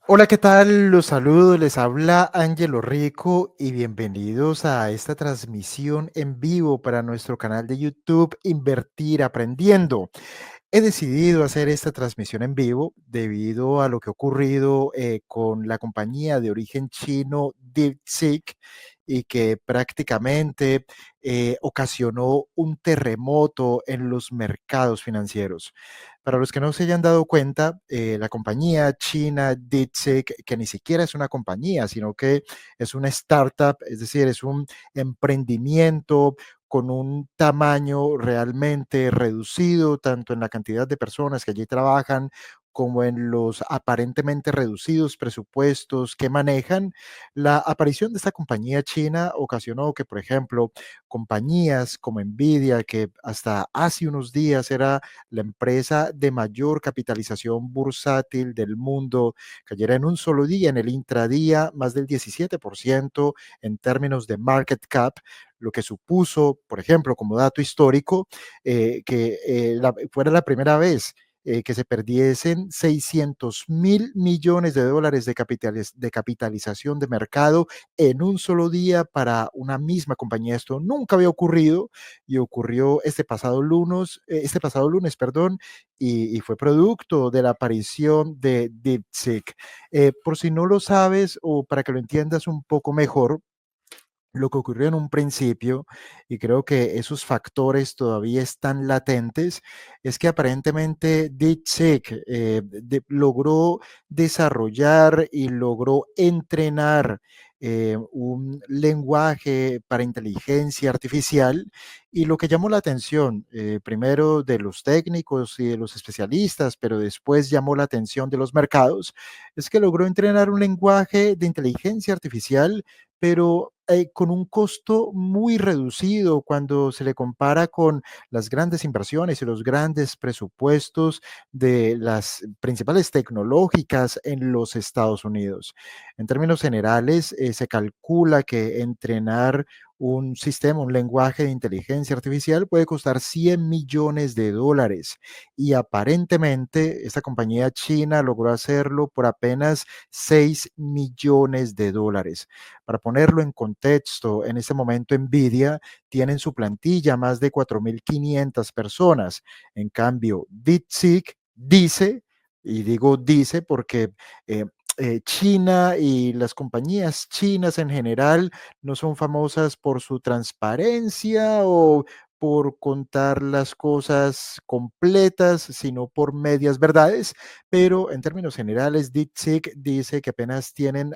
Hola, ¿qué tal? Los saludo, les habla Ángelo Rico y bienvenidos a esta transmisión en vivo para nuestro canal de YouTube Invertir Aprendiendo. He decidido hacer esta transmisión en vivo debido a lo que ha ocurrido con la compañía de origen chino DeepSeek y que prácticamente ocasionó un terremoto en los mercados financieros. Para los que no se hayan dado cuenta, la compañía china DeepSeek, que ni siquiera es una compañía, sino que es una startup, es decir, es un emprendimiento con un tamaño realmente reducido, tanto en la cantidad de personas que allí trabajan como en los aparentemente reducidos presupuestos que manejan. La aparición de esta compañía china ocasionó que, por ejemplo, compañías como Nvidia, que hasta hace unos días era la empresa de mayor capitalización bursátil del mundo, cayera en un solo día, en el intradía, más del 17% en términos de market cap, lo que supuso, por ejemplo, como dato histórico, que fuera la primera vez que se perdiesen 600.000 millones de dólares de capitalización de mercado en un solo día para una misma compañía. Esto nunca había ocurrido y ocurrió este pasado lunes, perdón, y fue producto de la aparición de DeepSeek. Por si no lo sabes o para que lo entiendas un poco mejor, lo que ocurrió en un principio, y creo que esos factores todavía están latentes, es que aparentemente DeepSeek logró desarrollar y logró entrenar un lenguaje para inteligencia artificial. Y lo que llamó la atención, primero de los técnicos y de los especialistas, pero después llamó la atención de los mercados, es que logró entrenar un lenguaje de inteligencia artificial, pero con un costo muy reducido cuando se le compara con las grandes inversiones y los grandes presupuestos de las principales tecnológicas en los Estados Unidos. En términos generales, se calcula que entrenar un sistema, un lenguaje de inteligencia artificial puede costar 100 millones de dólares y aparentemente esta compañía china logró hacerlo por apenas 6 millones de dólares. Para ponerlo en contexto, en este momento Nvidia tiene en su plantilla más de 4.500 personas. En cambio, DeepSeek dice, y digo dice porque eh, China y las compañías chinas en general no son famosas por su transparencia o por contar las cosas completas, sino por medias verdades, pero en términos generales, DeepSeek dice que apenas tienen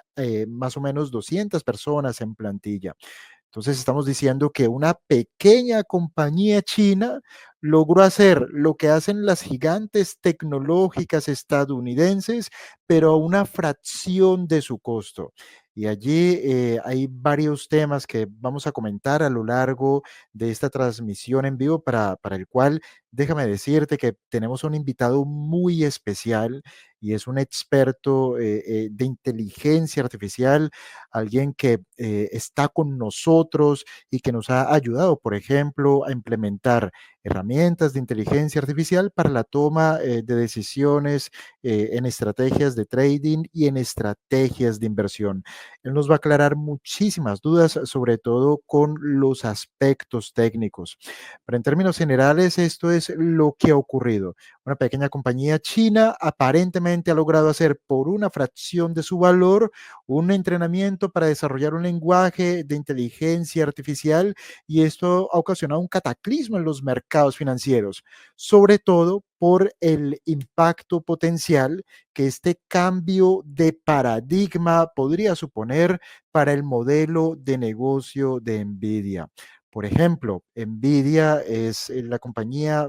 más o menos 200 personas en plantilla. Entonces estamos diciendo que una pequeña compañía china logró hacer lo que hacen las gigantes tecnológicas estadounidenses, pero a una fracción de su costo. Y allí hay varios temas que vamos a comentar a lo largo de esta transmisión en vivo, para el cual déjame decirte que tenemos un invitado muy especial y es un experto de inteligencia artificial, alguien que está con nosotros y que nos ha ayudado, por ejemplo, a implementar herramientas de inteligencia artificial para la toma de decisiones en estrategias de trading y en estrategias de inversión. Él nos va a aclarar muchísimas dudas, sobre todo con los aspectos técnicos. Pero en términos generales, esto es lo que ha ocurrido. Una pequeña compañía china aparentemente ha logrado hacer por una fracción de su valor un entrenamiento para desarrollar un lenguaje de inteligencia artificial, y esto ha ocasionado un cataclismo en los mercados financieros, sobre todo por el impacto potencial que este cambio de paradigma podría suponer para el modelo de negocio de Nvidia. Por ejemplo, Nvidia es la compañía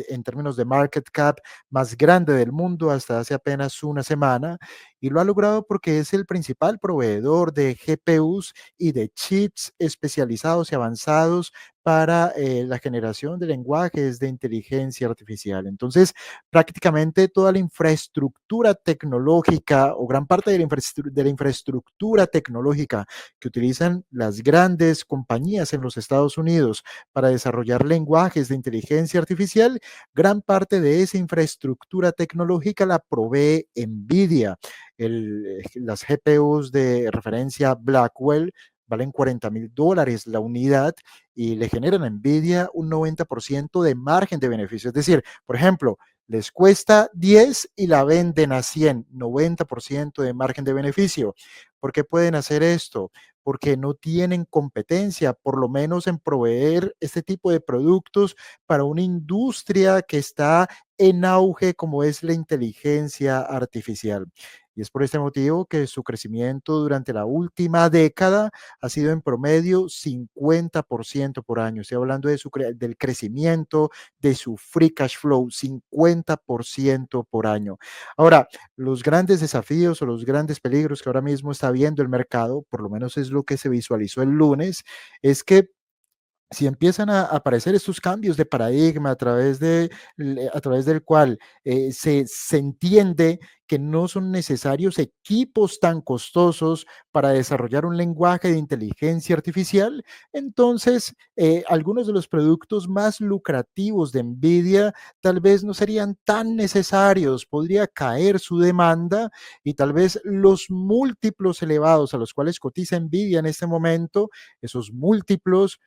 en términos de market cap más grande del mundo hasta hace apenas una semana, y lo ha logrado porque es el principal proveedor de GPUs y de chips especializados y avanzados para la generación de lenguajes de inteligencia artificial. Entonces, prácticamente toda la infraestructura tecnológica o gran parte de la infraestructura tecnológica que utilizan las grandes compañías en los Estados Unidos para desarrollar lenguajes de inteligencia artificial, gran parte de esa infraestructura tecnológica la provee NVIDIA. Las GPUs de referencia Blackwell valen $40,000 la unidad y le generan a NVIDIA un 90% de margen de beneficio. Es decir, por ejemplo, les cuesta 10 y la venden a 100, 90% de margen de beneficio. ¿Por qué pueden hacer esto? Porque no tienen competencia, por lo menos en proveer este tipo de productos para una industria que está en auge como es la inteligencia artificial. Y es por este motivo que su crecimiento durante la última década ha sido en promedio 50% por año. Estoy hablando del crecimiento de su free cash flow, 50% por año. Ahora, los grandes desafíos o los grandes peligros que ahora mismo está viendo el mercado, por lo menos es lo que se visualizó el lunes, es que si empiezan a aparecer estos cambios de paradigma a través del cual se entiende que no son necesarios equipos tan costosos para desarrollar un lenguaje de inteligencia artificial, entonces algunos de los productos más lucrativos de NVIDIA tal vez no serían tan necesarios, podría caer su demanda y tal vez los múltiplos elevados a los cuales cotiza NVIDIA en este momento, esos múltiplos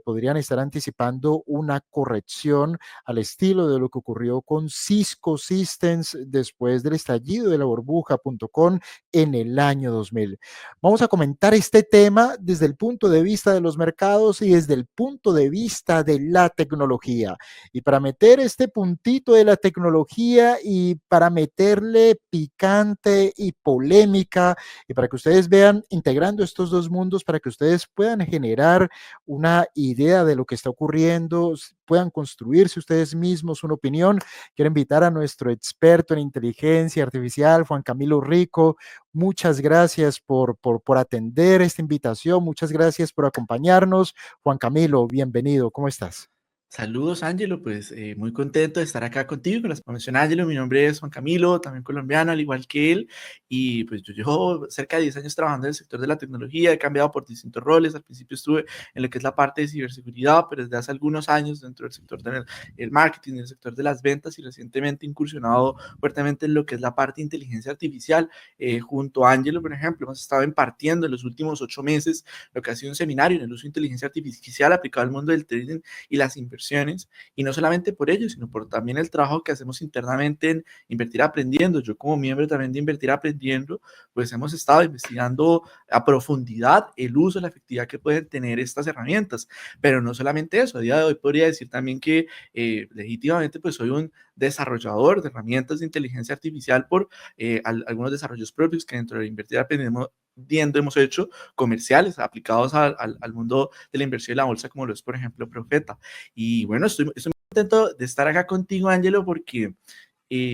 podrían estar anticipando una corrección al estilo de lo que ocurrió con Cisco Systems después del estallido de la burbuja.com en el año 2000. Vamos a comentar este tema desde el punto de vista de los mercados y desde el punto de vista de la tecnología. Y para meter este puntito de la tecnología y para meterle picante y polémica y para que ustedes vean integrando estos dos mundos, para que ustedes puedan generar una idea de lo que está ocurriendo, puedan construirse ustedes mismos una opinión. Quiero invitar a nuestro experto en inteligencia artificial, Juan Camilo Rico. Muchas gracias por atender esta invitación, muchas gracias por acompañarnos. Juan Camilo, bienvenido, ¿cómo estás? Saludos, Ángelo, pues muy contento de estar acá contigo. Como mencioné, Ángelo, mi nombre es Juan Camilo, también colombiano, al igual que él, y pues yo llevo cerca de 10 años trabajando en el sector de la tecnología, he cambiado por distintos roles. Al principio estuve en lo que es la parte de ciberseguridad, pero desde hace algunos años dentro del sector del marketing, del sector de las ventas, y recientemente incursionado fuertemente en lo que es la parte de inteligencia artificial. Junto a Ángelo, por ejemplo, hemos estado impartiendo en los últimos 8 meses lo que ha sido un seminario en el uso de inteligencia artificial aplicado al mundo del trading y las inversiones, y no solamente por ello, sino por también el trabajo que hacemos internamente en Invertir Aprendiendo. Yo como miembro también de Invertir Aprendiendo, pues hemos estado investigando a profundidad el uso, la efectividad que pueden tener estas herramientas, pero no solamente eso. A día de hoy podría decir también que legítimamente pues soy un desarrollador de herramientas de inteligencia artificial por algunos desarrollos propios que dentro de Invertir Aprendiendo hemos hecho, comerciales aplicados al mundo de la inversión y la bolsa, como lo es, por ejemplo, Profeta. Y bueno, estoy muy contento de estar acá contigo, Ángelo, porque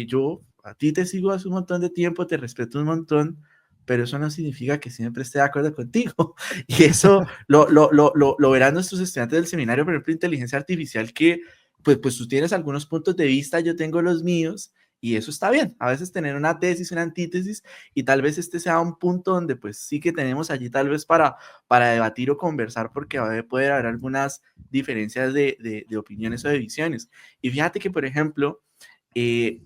yo a ti te sigo hace un montón de tiempo, te respeto un montón, pero eso no significa que siempre esté de acuerdo contigo. Y eso lo verán nuestros estudiantes del seminario, por ejemplo, inteligencia artificial, que pues tú tienes algunos puntos de vista, yo tengo los míos, y eso está bien. A veces tener una tesis, una antítesis, y tal vez este sea un punto donde pues sí que tenemos allí tal vez para debatir o conversar, porque puede haber algunas diferencias de opiniones o de visiones. Y fíjate que, por ejemplo,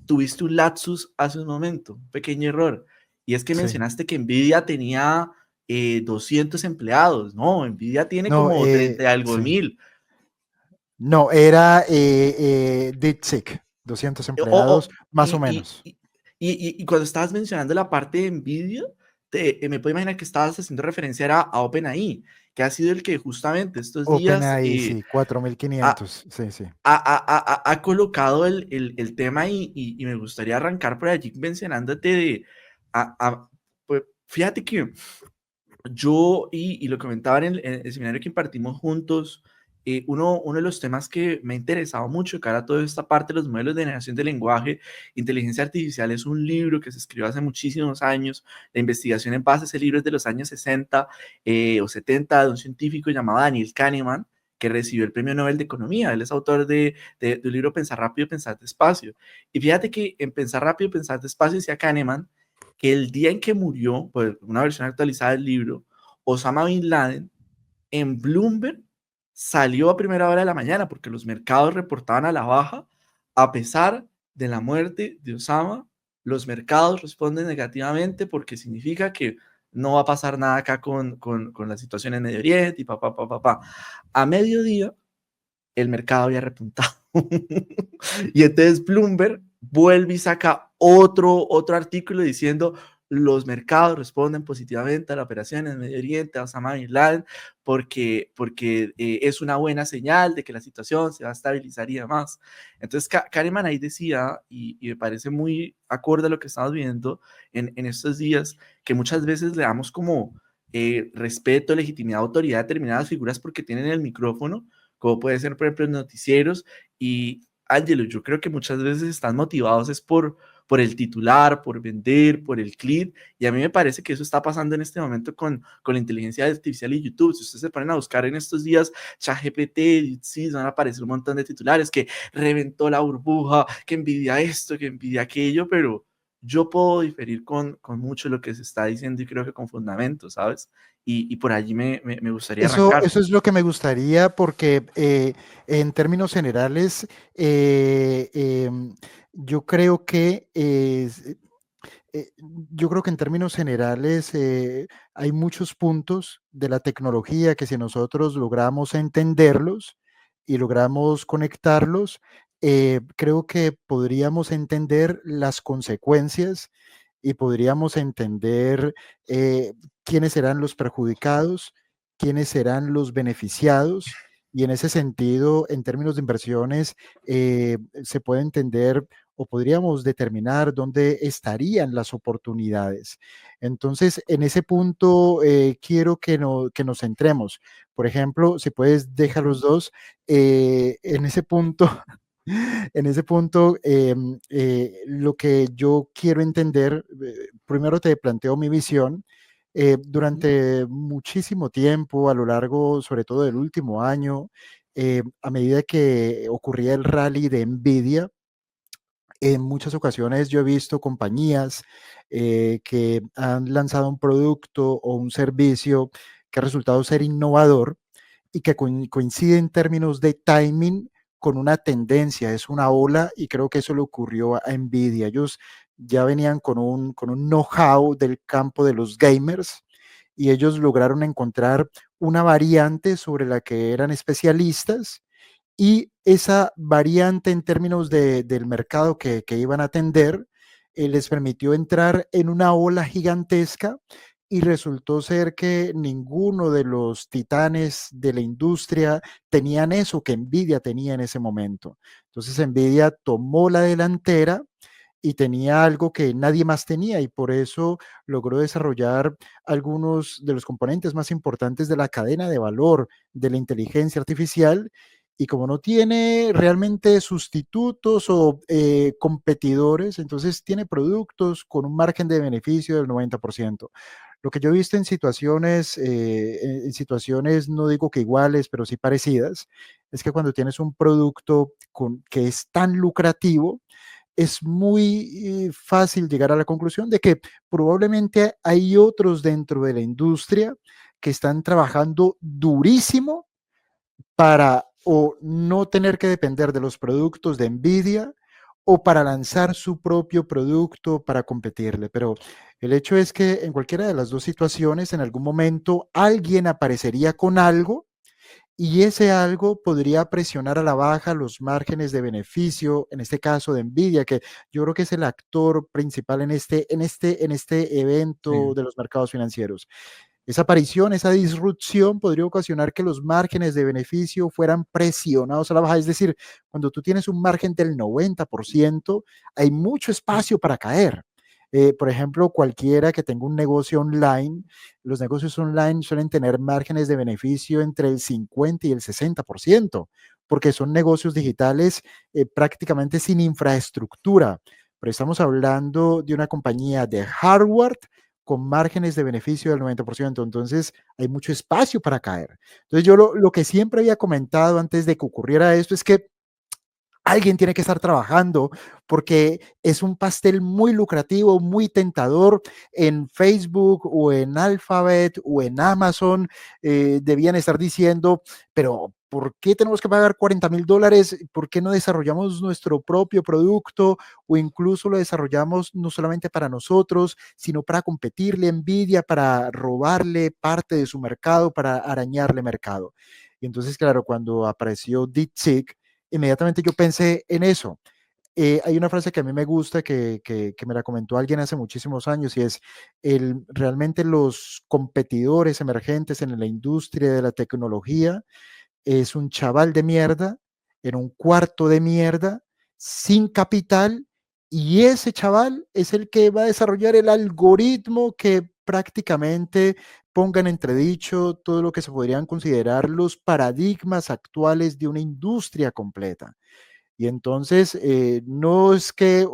tuviste un lapsus hace un momento, un pequeño error, y es que Sí. mencionaste que Nvidia tenía 200 empleados. No, Nvidia tiene No, como 30 y algo sí. mil. No, era DeepSeek, 200 O, empleados, o- más o y, menos. y cuando estabas mencionando la parte de Nvidia, me puedo imaginar que estabas haciendo referencia a OpenAI, que ha sido el que justamente estos días OpenAI, sí, cuatro mil ha, quinientos, sí, sí. ha colocado el tema, y me gustaría arrancar por allí mencionándote a- a- pues, fíjate que yo, y lo comentaba en el seminario que impartimos juntos, uno de los temas que me ha interesado mucho cara a toda esta parte de los modelos de generación de lenguaje, inteligencia artificial, es un libro que se escribió hace muchísimos años. La investigación en base a ese libro es de los años 60 o 70, de un científico llamado Daniel Kahneman, que recibió el Premio Nobel de Economía. Él es autor del libro Pensar rápido, pensar despacio. Y fíjate que en Pensar rápido, pensar despacio decía Kahneman que el día en que murió, pues una versión actualizada del libro, Osama Bin Laden, en Bloomberg salió a primera hora de la mañana porque los mercados reportaban a la baja. A pesar de la muerte de Osama, los mercados responden negativamente porque significa que no va a pasar nada acá con la situación en Medio Oriente y papá, papá, papá. A mediodía, el mercado había repuntado. Y entonces Bloomberg vuelve y saca otro artículo diciendo los mercados responden positivamente a la operación en Medio Oriente, a Osama Bin Laden, porque es una buena señal de que la situación se va a estabilizar y demás. Entonces Kahneman ahí decía, y me parece muy acorde a lo que estamos viendo en estos días, que muchas veces le damos como respeto, legitimidad, autoridad a determinadas figuras porque tienen el micrófono, como puede ser, por ejemplo, en noticieros. Y Ángelo, yo creo que muchas veces están motivados es por el titular, por vender, por el clip, y a mí me parece que eso está pasando en este momento con la inteligencia artificial y YouTube. Si ustedes se ponen a buscar en estos días ChatGPT, sí, van a aparecer un montón de titulares que reventó la burbuja, que envidia esto, que envidia aquello, pero yo puedo diferir con mucho de lo que se está diciendo y creo que con fundamento, ¿sabes? Y por allí me gustaría arrancar. Eso es lo que me gustaría porque en términos generales, yo creo que yo creo que en términos generales hay muchos puntos de la tecnología que si nosotros logramos entenderlos y logramos conectarlos, creo que podríamos entender las consecuencias y podríamos entender quiénes serán los perjudicados, quiénes serán los beneficiados. Y en ese sentido, en términos de inversiones, se puede entender o podríamos determinar dónde estarían las oportunidades. Entonces, en ese punto, quiero que nos centremos. Por ejemplo, si puedes, deja los dos. En ese punto, en ese punto, lo que yo quiero entender, primero te planteo mi visión. Ujú, Durante muchísimo tiempo, a lo largo, sobre todo del último año, a medida que ocurría el rally de Nvidia, en muchas ocasiones yo he visto compañías que han lanzado un producto o un servicio que ha resultado ser innovador y que coincide en términos de timing con una tendencia, es una ola y creo que eso le ocurrió a Nvidia. Ellos ya venían con un know-how del campo de los gamers y ellos lograron encontrar una variante sobre la que eran especialistas y esa variante en términos del mercado que iban a atender les permitió entrar en una ola gigantesca y resultó ser que ninguno de los titanes de la industria tenían eso que Nvidia tenía en ese momento. Entonces Nvidia tomó la delantera y tenía algo que nadie más tenía y por eso logró desarrollar algunos de los componentes más importantes de la cadena de valor de la inteligencia artificial y como no tiene realmente sustitutos o competidores, entonces tiene productos con un margen de beneficio del 90%. Lo que yo he visto en situaciones, no digo que iguales, pero sí parecidas, es que cuando tienes un producto que es tan lucrativo, es muy fácil llegar a la conclusión de que probablemente hay otros dentro de la industria que están trabajando durísimo para o no tener que depender de los productos de Nvidia o para lanzar su propio producto para competirle. Pero el hecho es que en cualquiera de las dos situaciones, en algún momento alguien aparecería con algo y ese algo podría presionar a la baja los márgenes de beneficio, en este caso de Nvidia, que yo creo que es el actor principal en este evento sí. de los mercados financieros. Esa aparición, esa disrupción podría ocasionar que los márgenes de beneficio fueran presionados a la baja. Es decir, cuando tú tienes un margen del 90%, hay mucho espacio para caer. Por ejemplo, cualquiera que tenga un negocio online, los negocios online suelen tener márgenes de beneficio entre el 50 y el 60%, porque son negocios digitales prácticamente sin infraestructura. Pero estamos hablando de una compañía de hardware con márgenes de beneficio del 90%. Entonces, hay mucho espacio para caer. Entonces, yo lo que siempre había comentado antes de que ocurriera esto es que alguien tiene que estar trabajando porque es un pastel muy lucrativo, muy tentador. En Facebook o en Alphabet o en Amazon debían estar diciendo, pero ¿por qué tenemos que pagar $40,000? ¿Por qué no desarrollamos nuestro propio producto o incluso lo desarrollamos no solamente para nosotros, sino para competirle a Nvidia, para robarle parte de su mercado, para arañarle mercado? Y entonces, claro, cuando apareció DeepSeek, inmediatamente yo pensé en eso. Hay una frase que a mí me gusta que me la comentó alguien hace muchísimos años y es, realmente los competidores emergentes en la industria de la tecnología es un chaval de mierda en un cuarto de mierda sin capital y ese chaval es el que va a desarrollar el algoritmo que prácticamente ponga en entredicho todo lo que se podrían considerar los paradigmas actuales de una industria completa. Y entonces, no es que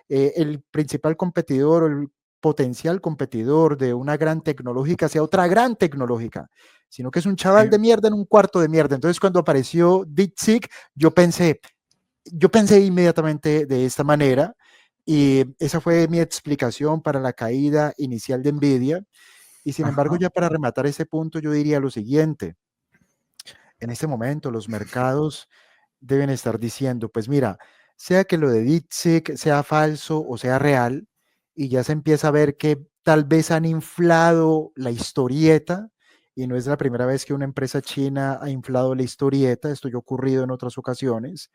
el principal competidor o el potencial competidor de una gran tecnológica sea otra gran tecnológica, sino que es un chaval de Sí. mierda en un cuarto de mierda. Entonces, cuando apareció DeepSeek, yo pensé inmediatamente de esta manera y esa fue mi explicación para la caída inicial de Nvidia. Y sin embargo, Ajá. ya para rematar ese punto, yo diría lo siguiente. En este momento, los mercados deben estar diciendo, pues mira, sea que lo de DeepSeek sea falso o sea real, y ya se empieza a ver que tal vez han inflado la historieta, y no es la primera vez que una empresa china ha inflado la historieta, esto ya ha ocurrido en otras ocasiones,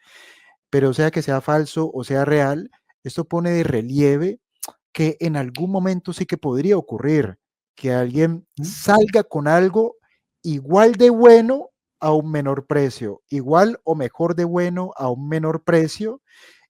pero sea que sea falso o sea real, esto pone de relieve que en algún momento sí que podría ocurrir que alguien ¿Mm? salga con algo igual de bueno a un menor precio, igual o mejor de bueno a un menor precio,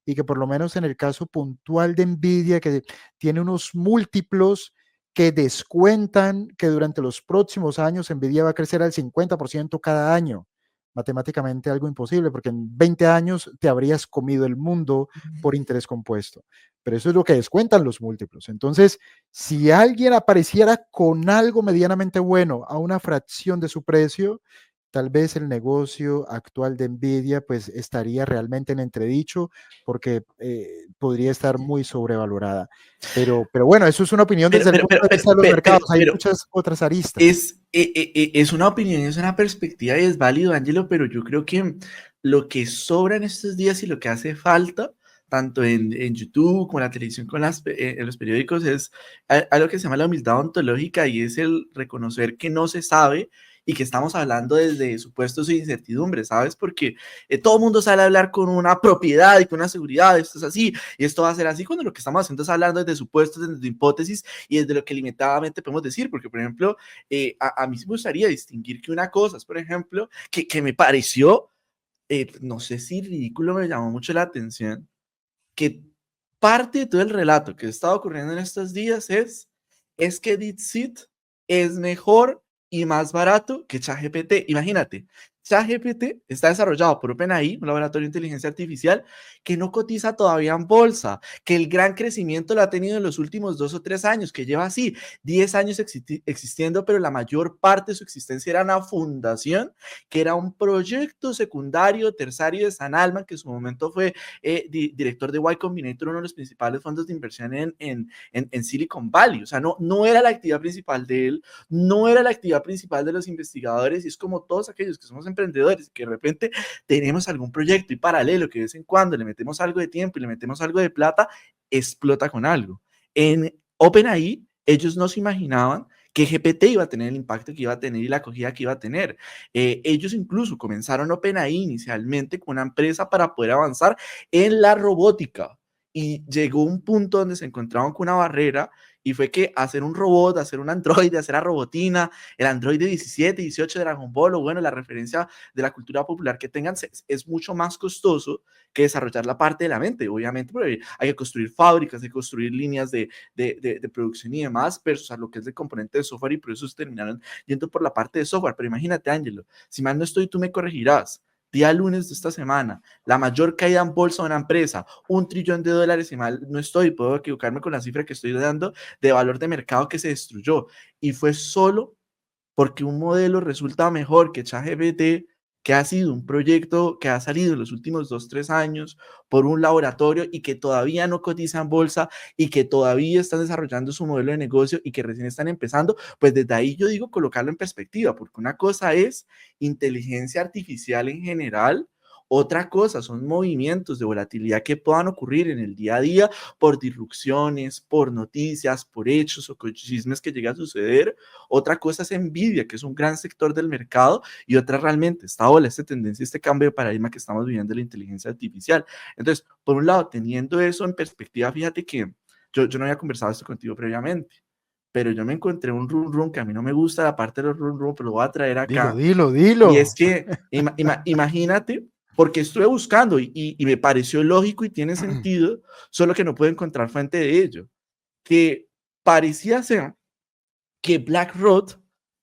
y que por lo menos en el caso puntual de Nvidia, que tiene unos múltiplos que descuentan que durante los próximos años Nvidia va a crecer al 50% cada año. Matemáticamente algo imposible, porque en 20 años te habrías comido el mundo por interés compuesto. Pero eso es lo que descuentan los múltiplos. Entonces, si alguien apareciera con algo medianamente bueno a una fracción de su precio, tal vez el negocio actual de Nvidia pues estaría realmente en entredicho porque podría estar muy sobrevalorada. Pero bueno, eso es una opinión Pero, desde el pero, punto pero, de pero, vista de los pero, pero, mercados. Hay pero muchas otras aristas. es una opinión, es una perspectiva y es válido, Ángelo, pero yo creo que lo que sobra en estos días y lo que hace falta, tanto en YouTube como en la televisión, con en los periódicos, es algo que se llama la humildad ontológica y es el reconocer que no se sabe y que estamos hablando desde supuestos e incertidumbres, ¿sabes? Porque todo el mundo sale a hablar con una propiedad y con una seguridad, esto es así y esto va a ser así, cuando lo que estamos haciendo es hablando desde supuestos, desde hipótesis y desde lo que limitadamente podemos decir, porque por ejemplo, a mí sí me gustaría distinguir que una cosa es, por ejemplo, que me pareció, no sé si ridículo, me llamó mucho la atención, que parte de todo el relato que está ocurriendo en estos días es que DeepSeek es mejor y más barato que ChatGPT. Imagínate, ChatGPT está desarrollado por OpenAI, un laboratorio de inteligencia artificial que no cotiza todavía en bolsa, que el gran crecimiento lo ha tenido en los últimos 2 o 3 años, que lleva así 10 años existiendo, pero la mayor parte de su existencia era una fundación, que era un proyecto secundario, terciario de San Alman, que en su momento fue director de Y Combinator, uno de los principales fondos de inversión en Silicon Valley. O sea, no era la actividad principal de él, no era la actividad principal de los investigadores, y es como todos aquellos que somos emprendedores, que de repente tenemos algún proyecto y paralelo, que de vez en cuando le metemos algo de tiempo y le metemos algo de plata, explota con algo. En OpenAI, ellos no se imaginaban que GPT iba a tener el impacto que iba a tener y la acogida que iba a tener. Ellos incluso comenzaron OpenAI inicialmente con una empresa para poder avanzar en la robótica y llegó un punto donde se encontraban con una barrera y fue que hacer un robot, hacer un androide, hacer a Robotina, el androide 17, 18 de Dragon Ball, o bueno, la referencia de la cultura popular que tengan, es mucho más costoso que desarrollar la parte de la mente, obviamente, porque hay que construir fábricas, hay que construir líneas de producción y demás, versus a lo que es el componente de software, y por eso se terminaron yendo por la parte de software. Pero imagínate, Ángelo, si mal no estoy, tú me corregirás, día lunes de esta semana, la mayor caída en bolsa de una empresa, $1 trillón, y mal no estoy, puedo equivocarme con la cifra que estoy dando, de valor de mercado que se destruyó. Y fue solo porque un modelo resulta mejor que ChatGPT, que ha sido un proyecto que ha salido en los últimos 2, 3 años por un laboratorio y que todavía no cotiza en bolsa y que todavía están desarrollando su modelo de negocio y que recién están empezando, pues desde ahí yo digo colocarlo en perspectiva, porque una cosa es inteligencia artificial en general. Otra cosa son movimientos de volatilidad que puedan ocurrir en el día a día por disrupciones, por noticias, por hechos o chismes que lleguen a suceder. Otra cosa es Nvidia, que es un gran sector del mercado, y otra realmente esta ola, esta tendencia, este cambio de paradigma que estamos viviendo de la inteligencia artificial. Entonces, por un lado, teniendo eso en perspectiva, fíjate que yo no había conversado esto contigo previamente, pero yo me encontré un run run que a mí no me gusta la parte de los run run, pero lo voy a traer Dilo, acá. dilo, Y es dilo. que imagínate, porque estuve buscando y me pareció lógico y tiene sentido, solo que no puedo encontrar fuente de ello, que parecía ser que BlackRock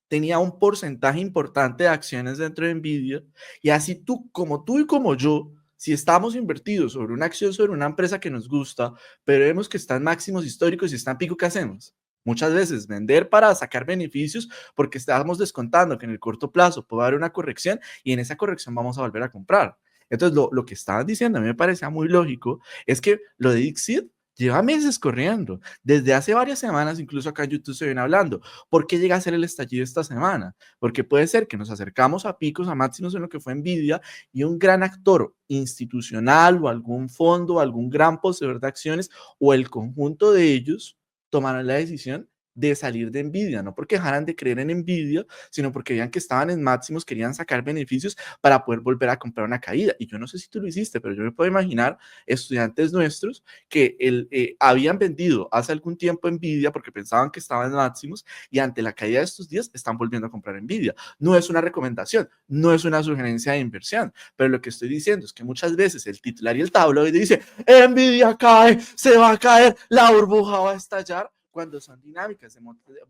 tenía un porcentaje importante de acciones dentro de Nvidia, y así tú y como yo, si estamos invertidos sobre una acción, sobre una empresa que nos gusta, pero vemos que está en máximos históricos y está en pico, ¿qué hacemos? Muchas veces vender para sacar beneficios porque estamos descontando que en el corto plazo puede haber una corrección y en esa corrección vamos a volver a comprar. Entonces, lo que estaban diciendo a mí me parecía muy lógico, es que lo de Dixit lleva meses corriendo. Desde hace varias semanas, incluso acá en YouTube se viene hablando. ¿Por qué llega a ser el estallido esta semana? Porque puede ser que nos acercamos a picos, a máximos en lo que fue Nvidia, y un gran actor institucional o algún fondo, o algún gran poseedor de acciones o el conjunto de ellos tomaron la decisión de salir de Nvidia, no porque dejaran de creer en Nvidia, sino porque veían que estaban en máximos, querían sacar beneficios para poder volver a comprar una caída. Y yo no sé si tú lo hiciste, pero yo me puedo imaginar estudiantes nuestros que habían vendido hace algún tiempo Nvidia porque pensaban que estaban en máximos, y ante la caída de estos días están volviendo a comprar Nvidia. No es una recomendación, no es una sugerencia de inversión, pero lo que estoy diciendo es que muchas veces el titular y el tabloide dice: Nvidia cae, se va a caer, la burbuja va a estallar, cuando son dinámicas de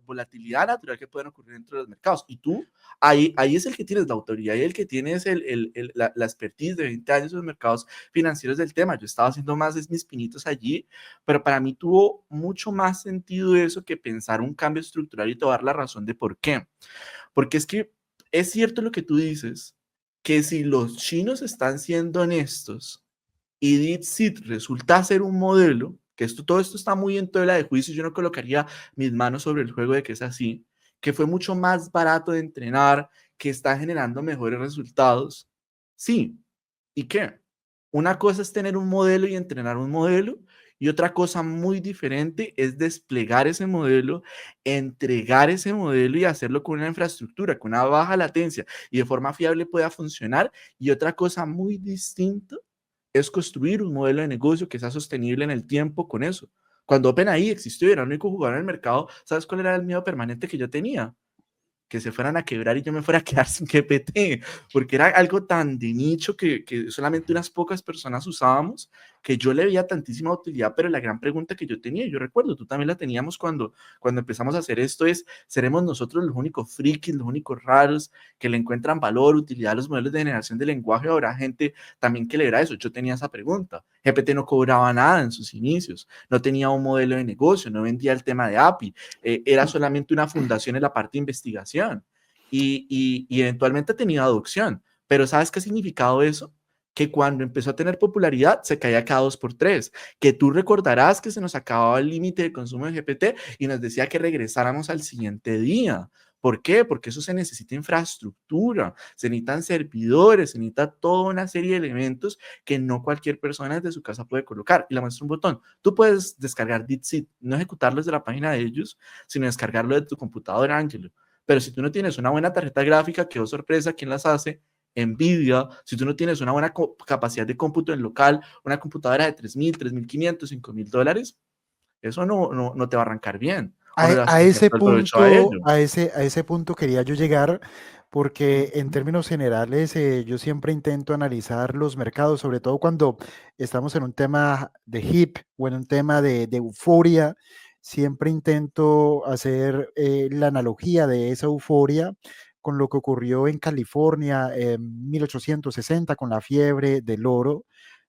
volatilidad natural que pueden ocurrir dentro de los mercados. Y tú, ahí es el que tienes la autoridad y el que tienes la expertise de 20 años en los mercados financieros del tema. Yo estaba haciendo más de mis pinitos allí, pero para mí tuvo mucho más sentido eso que pensar un cambio estructural, y te voy a dar la razón de por qué. Porque es que es cierto lo que tú dices, que si los chinos están siendo honestos y DeepSeek resulta ser un modelo, que todo esto está muy en tela de juicio, yo no colocaría mis manos sobre el juego de que es así, que fue mucho más barato de entrenar, que está generando mejores resultados. Sí, ¿y qué? Una cosa es tener un modelo y entrenar un modelo, y otra cosa muy diferente es desplegar ese modelo, entregar ese modelo y hacerlo con una infraestructura, con una baja latencia y de forma fiable pueda funcionar. Y otra cosa muy distinta es construir un modelo de negocio que sea sostenible en el tiempo con eso. Cuando OpenAI existió y era el único jugador en el mercado, ¿sabes cuál era el miedo permanente que yo tenía? Que se fueran a quebrar y yo me fuera a quedar sin GPT, porque era algo tan de nicho que solamente unas pocas personas usábamos, que yo le veía tantísima utilidad. Pero la gran pregunta que yo tenía, yo recuerdo, tú también la teníamos cuando empezamos a hacer esto, es: ¿seremos nosotros los únicos frikis, los únicos raros que le encuentran valor, utilidad a los modelos de generación de lenguaje? Habrá gente también que le verá eso. Yo tenía esa pregunta. GPT no cobraba nada en sus inicios, no tenía un modelo de negocio, no vendía el tema de API, era solamente una fundación en la parte de investigación, y eventualmente ha tenido adopción. Pero ¿sabes qué ha significado eso? Que cuando empezó a tener popularidad se caía cada 2 por 3, que tú recordarás que se nos acababa el límite de consumo de GPT y nos decía que regresáramos al siguiente día. ¿Por qué? Porque eso se necesita infraestructura, se necesitan servidores, se necesita toda una serie de elementos que no cualquier persona desde su casa puede colocar. Y la muestra un botón. Tú puedes descargar DeepSeek, no ejecutarlo desde la página de ellos, sino descargarlo de tu computadora, Angelo. Pero si tú no tienes una buena tarjeta gráfica, que, oh sorpresa, ¿quién las hace? Nvidia. Si tú no tienes una buena capacidad de cómputo en local, una computadora de 3,000, 3,500, $5,000, eso no te va a arrancar bien, o no le vas a A sacar ese todo el provecho a punto, ello. a ese punto quería yo llegar, porque en términos generales yo siempre intento analizar los mercados, sobre todo cuando estamos en un tema de hype o en un tema de euforia. Siempre intento hacer la analogía de esa euforia con lo que ocurrió en California en 1860 con la fiebre del oro,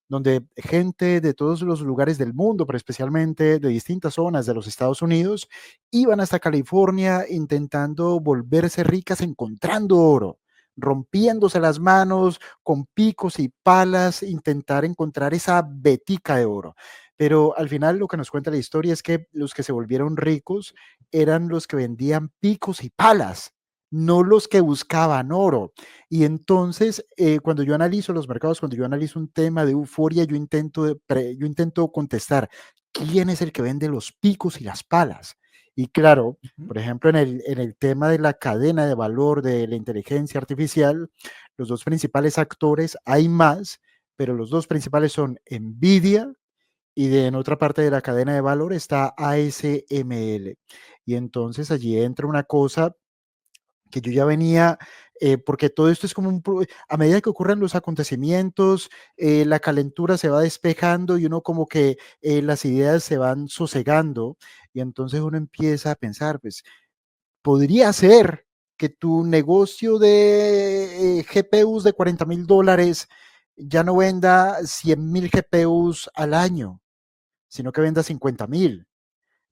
donde gente de todos los lugares del mundo, pero especialmente de distintas zonas de los Estados Unidos, iban hasta California intentando volverse ricas encontrando oro, rompiéndose las manos con picos y palas, intentar encontrar esa vetica de oro. Pero al final lo que nos cuenta la historia es que los que se volvieron ricos eran los que vendían picos y palas, no los que buscaban oro. Y entonces, cuando yo analizo los mercados, cuando yo analizo un tema de euforia, yo intento contestar, ¿quién es el que vende los picos y las palas? Y claro, Ujú. por ejemplo, en el tema de la cadena de valor de la inteligencia artificial, los dos principales actores, hay más, pero los dos principales son Nvidia y en otra parte de la cadena de valor está ASML. Y entonces allí entra una cosa que yo ya venía, porque todo esto es como a medida que ocurren los acontecimientos, la calentura se va despejando y uno como que las ideas se van sosegando y entonces uno empieza a pensar, pues podría ser que tu negocio de GPUs de $40,000 ya no venda 100,000 GPUs al año, sino que venda 50,000,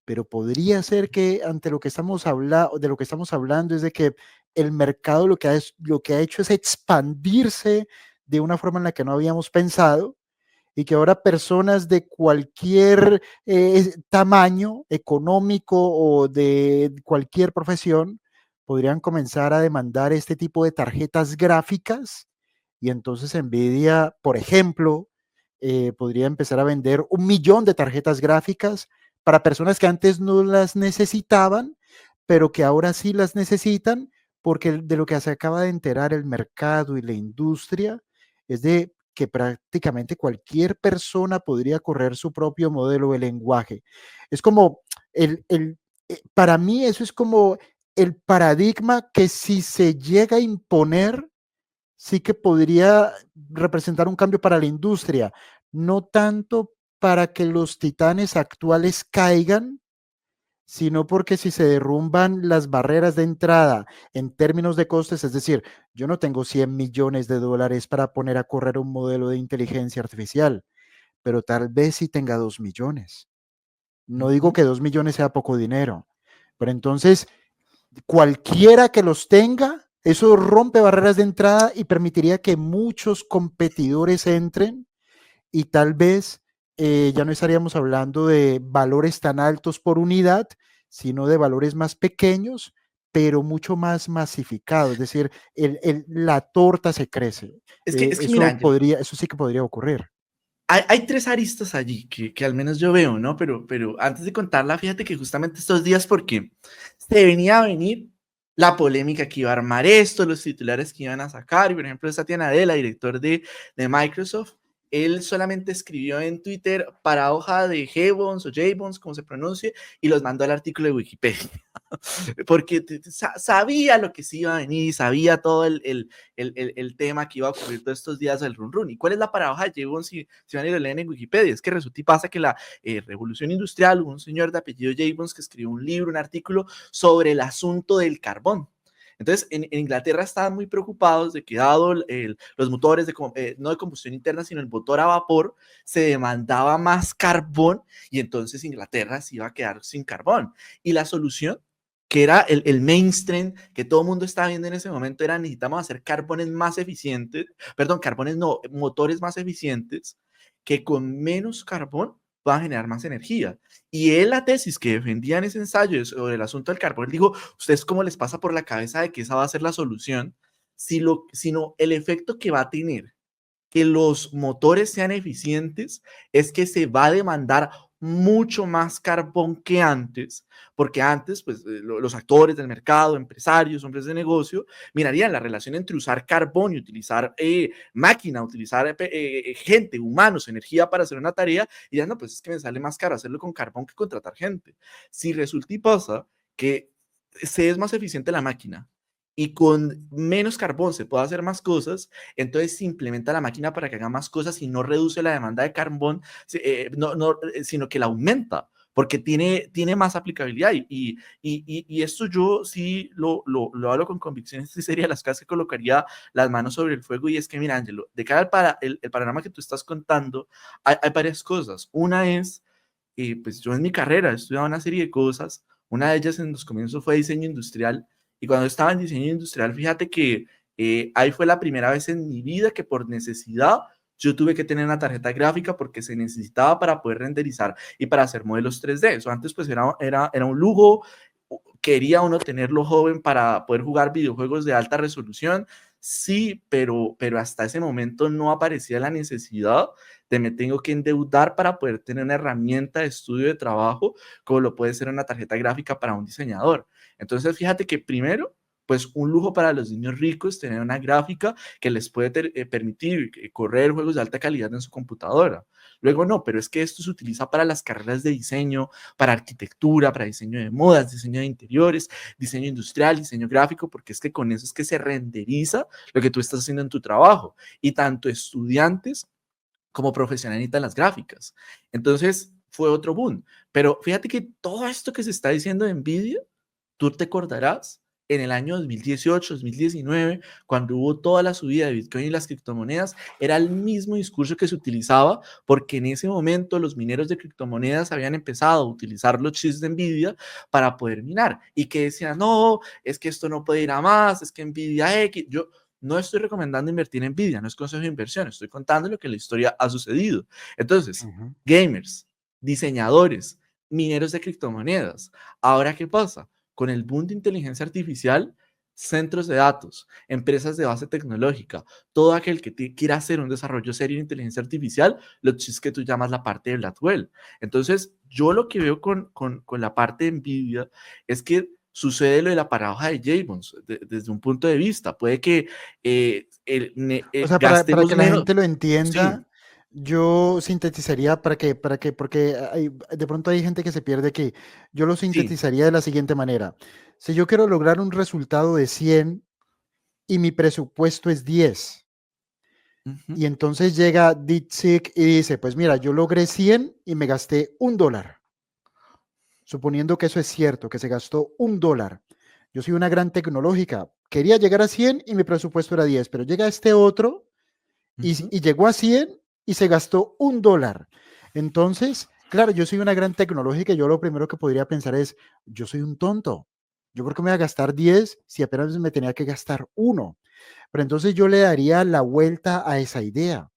pero podría ser que ante lo que estamos hablando, de lo que estamos hablando es de que el mercado lo que ha hecho es expandirse de una forma en la que no habíamos pensado y que ahora personas de cualquier tamaño económico o de cualquier profesión podrían comenzar a demandar este tipo de tarjetas gráficas y entonces Nvidia, por ejemplo, podría empezar a vender 1 millón de tarjetas gráficas para personas que antes no las necesitaban, pero que ahora sí las necesitan, porque de lo que se acaba de enterar el mercado y la industria es de que prácticamente cualquier persona podría correr su propio modelo de lenguaje. Es como para mí eso es como el paradigma que si se llega a imponer, sí que podría representar un cambio para la industria, no tanto para que los titanes actuales caigan, sino porque si se derrumban las barreras de entrada en términos de costes, es decir, yo no tengo 100 millones de dólares para poner a correr un modelo de inteligencia artificial, pero tal vez sí tenga 2 millones. No digo Ujú. que 2 millones sea poco dinero, pero entonces cualquiera que los tenga, eso rompe barreras de entrada y permitiría que muchos competidores entren y tal vez ya no estaríamos hablando de valores tan altos por unidad, sino de valores más pequeños, pero mucho más masificados. Es decir, la torta se crece. Es que mira, Ángelo, Eso sí que podría ocurrir. hay tres aristas allí que al menos yo veo, ¿no? Pero antes de contarla, fíjate que justamente estos días, porque se venía a venir la polémica que iba a armar esto, los titulares que iban a sacar, y por ejemplo, Satya Nadella, director de Microsoft, él solamente escribió en Twitter paradoja de Jevons o Jevons, como se pronuncie, y los mandó al artículo de Wikipedia. Porque sabía lo que se iba a venir, sabía todo el tema que iba a ocurrir todos estos días del run run. ¿Y cuál es la paradoja de Jevons si van y lo leen en Wikipedia? Es que resulta y pasa que la revolución industrial, hubo un señor de apellido Jevons que escribió un libro, un artículo sobre el asunto del carbón. Entonces, en Inglaterra estaban muy preocupados de que dado los motores, no de combustión interna, sino el motor a vapor, se demandaba más carbón y entonces Inglaterra se iba a quedar sin carbón. Y la solución, que era el mainstream que todo el mundo estaba viendo en ese momento, era necesitamos hacer carbones más eficientes, perdón, carbones no, motores más eficientes, que con menos carbón puedan generar más energía. Y él, la tesis que defendía en ese ensayo sobre el asunto del carbón, dijo, ¿ustedes cómo les pasa por la cabeza de que esa va a ser la solución? Sino el efecto que va a tener que los motores sean eficientes es que se va a demandar mucho más carbón que antes, porque antes, pues, los actores del mercado, empresarios, hombres de negocio, mirarían la relación entre usar carbón y utilizar máquina, utilizar gente, humanos, energía para hacer una tarea, y ya no, pues es que me sale más caro hacerlo con carbón que contratar gente. Si resulta y pasa que se es más eficiente la máquina, y con menos carbón se puede hacer más cosas, entonces se implementa la máquina para que haga más cosas y no reduce la demanda de carbón, sino que la aumenta. porque tiene más aplicabilidad. Y esto yo sí lo hablo con convicción. Esta sería las cosas que colocaría las manos sobre el fuego. Y es que, mira, Ángelo, de cara el panorama que tú estás contando, hay varias cosas. Una es, pues yo en mi carrera he estudiado una serie de cosas. Una de ellas en los comienzos fue diseño industrial. Y cuando estaba en diseño industrial, fíjate que ahí fue la primera vez en mi vida que por necesidad yo tuve que tener una tarjeta gráfica porque se necesitaba para poder renderizar y para hacer modelos 3D. Eso antes pues era un lujo, quería uno tenerlo joven para poder jugar videojuegos de alta resolución, sí, pero hasta ese momento no aparecía la necesidad de me tengo que endeudar para poder tener una herramienta de estudio de trabajo como lo puede ser una tarjeta gráfica para un diseñador. Entonces, fíjate que primero, pues un lujo para los niños ricos tener una gráfica que les puede permitir correr juegos de alta calidad en su computadora. Luego no, pero es que esto se utiliza para las carreras de diseño, para arquitectura, para diseño de modas, diseño de interiores, diseño industrial, diseño gráfico, porque es que con eso es que se renderiza lo que tú estás haciendo en tu trabajo. Y tanto estudiantes como profesionalista en las gráficas. Entonces fue otro boom. Pero fíjate que todo esto que se está diciendo de Nvidia, tú te acordarás en el año 2018, 2019, cuando hubo toda la subida de Bitcoin y las criptomonedas, era el mismo discurso que se utilizaba porque en ese momento los mineros de criptomonedas habían empezado a utilizar los chips de Nvidia para poder minar y que decían, no, es que esto no puede ir a más, es que Nvidia X, yo no estoy recomendando invertir en Nvidia, no es consejo de inversión, estoy contando lo que en la historia ha sucedido. Entonces, Ujú. gamers, diseñadores, mineros de criptomonedas. Ahora, ¿qué pasa? Con el boom de inteligencia artificial, centros de datos, empresas de base tecnológica, todo aquel que quiera hacer un desarrollo serio de inteligencia artificial, los chips que tú llamas la parte de Blackwell. Entonces, yo lo que veo con la parte de NVIDIA es que sucede lo de la paradoja de Jevons desde un punto de vista. Puede que O sea, para gastemos que la menos. gente lo Sí, entienda, yo sintetizaría porque de pronto hay gente que se pierde aquí. Yo lo sí. sintetizaría de la siguiente manera. Si yo quiero lograr un resultado de 100 y mi presupuesto es 10, Ujú, y entonces llega DeepSeek y dice, pues mira, yo logré 100 y me gasté $1. Suponiendo que eso es cierto, que se gastó $1. Yo soy una gran tecnológica. Quería llegar a 100 y mi presupuesto era 10, pero llega este otro ujú. y llegó a 100 y se gastó $1. Entonces, claro, yo soy una gran tecnológica y yo lo primero que podría pensar es, yo soy un tonto. Yo creo que me voy a gastar 10 si apenas me tenía que gastar uno. Pero entonces yo le daría la vuelta a esa idea,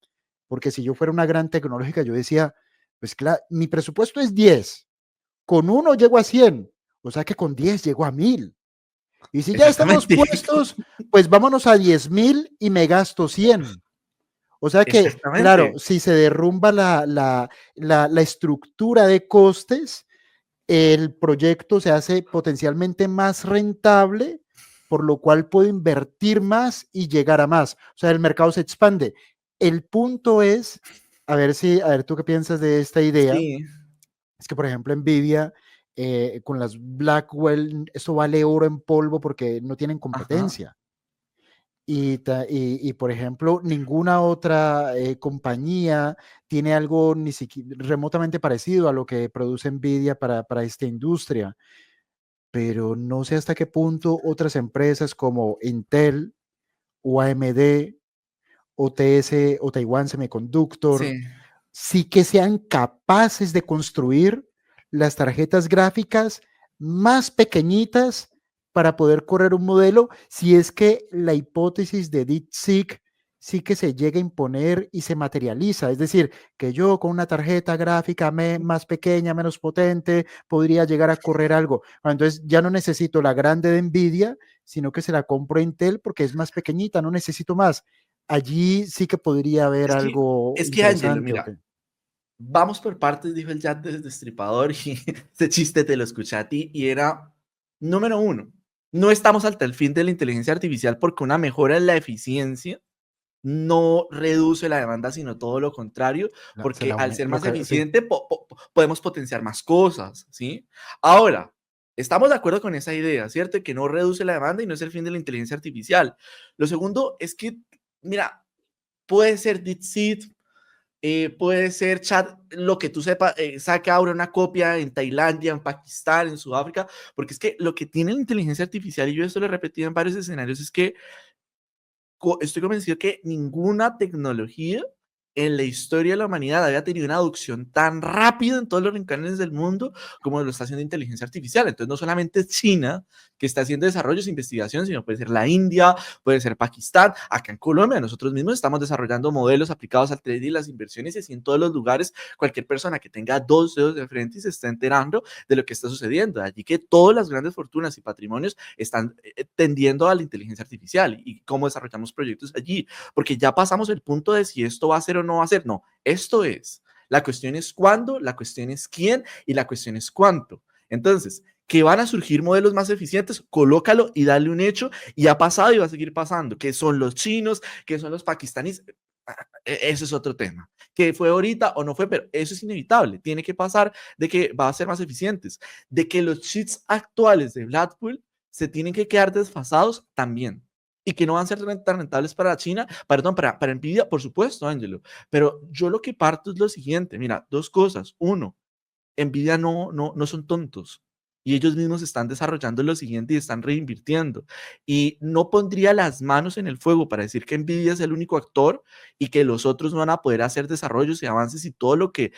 porque si yo fuera una gran tecnológica, yo decía, pues claro, mi presupuesto es 10, con uno llego a 100, o sea que con 10 llego a 1000. Y si ya estamos Exactamente. puestos, pues vámonos a 10,000 y me gasto 100. O sea que, claro, Exactamente. si se derrumba la estructura de costes, el proyecto se hace potencialmente más rentable, por lo cual puedo invertir más y llegar a más. O sea, el mercado se expande. El punto es, a ver tú qué piensas de esta idea, Sí. es que, por ejemplo, Nvidia, con las Blackwell, eso vale oro en polvo porque no tienen Ajá. competencia. Y, por ejemplo, ninguna otra compañía tiene algo ni siquiera remotamente parecido a lo que produce Nvidia para esta industria, pero no sé hasta qué punto otras empresas como Intel o AMD o TS o Taiwan Semiconductor Sí. sí que sean capaces de construir las tarjetas gráficas más pequeñitas para poder correr un modelo, si es que la hipótesis de DeepSeek sí que se llega a imponer y se materializa. Es decir, que yo con una tarjeta gráfica más pequeña, menos potente, podría llegar a correr algo. Bueno, entonces ya no necesito la grande de Nvidia, sino que se la compro Intel porque es más pequeñita, no necesito más. Allí sí que podría haber Es que, algo es que Ángelo, interesante. ¿Ok? mira, vamos por partes, dijo el Jack del Destripador, y ese chiste te lo escuché a ti, y era, número uno, no estamos hasta el fin de la inteligencia artificial porque una mejora en la eficiencia no reduce la demanda, sino todo lo contrario, Se porque la al ser lo más que, sí. eficiente podemos potenciar más cosas, ¿sí? Ahora, estamos de acuerdo con esa idea, ¿cierto? Que no reduce la demanda y no es el fin de la inteligencia artificial. Lo segundo es que, mira, puede ser DeepSeek, puede ser chat, lo que tú sepas, saque ahora una copia en Tailandia, en Pakistán, en Sudáfrica, porque es que lo que tiene la inteligencia artificial, y yo esto lo he repetido en varios escenarios, es que estoy convencido que ninguna tecnología en la historia de la humanidad había tenido una adopción tan rápida en todos los rincones del mundo como lo está haciendo inteligencia artificial. Entonces, no solamente es China que está haciendo desarrollos e investigación, sino puede ser la India, puede ser Pakistán. Acá en Colombia, nosotros mismos estamos desarrollando modelos aplicados al trading y las inversiones, y así en todos los lugares, cualquier persona que tenga dos dedos de frente y se está enterando de lo que está sucediendo. Allí que todas las grandes fortunas y patrimonios están tendiendo a la inteligencia artificial y cómo desarrollamos proyectos allí, porque ya pasamos el punto de si esto va a ser o no va a ser. No, esto es. La cuestión es cuándo, la cuestión es quién y la cuestión es cuánto. Entonces, que van a surgir modelos más eficientes, colócalo y dale un hecho, y ha pasado y va a seguir pasando, que son los chinos, que son los pakistaníes, eso es otro tema, que fue ahorita o no fue, pero eso es inevitable, tiene que pasar de que va a ser más eficientes, de que los cheats actuales de Blackpool se tienen que quedar desfasados también, y que no van a ser tan rentables para China, perdón, para Nvidia, por supuesto, Ángelo, pero yo lo que parto es lo siguiente, mira, dos cosas, uno, Nvidia no son tontos, y ellos mismos están desarrollando lo siguiente y están reinvirtiendo. Y no pondría las manos en el fuego para decir que Nvidia es el único actor y que los otros no van a poder hacer desarrollos y avances, y todo lo que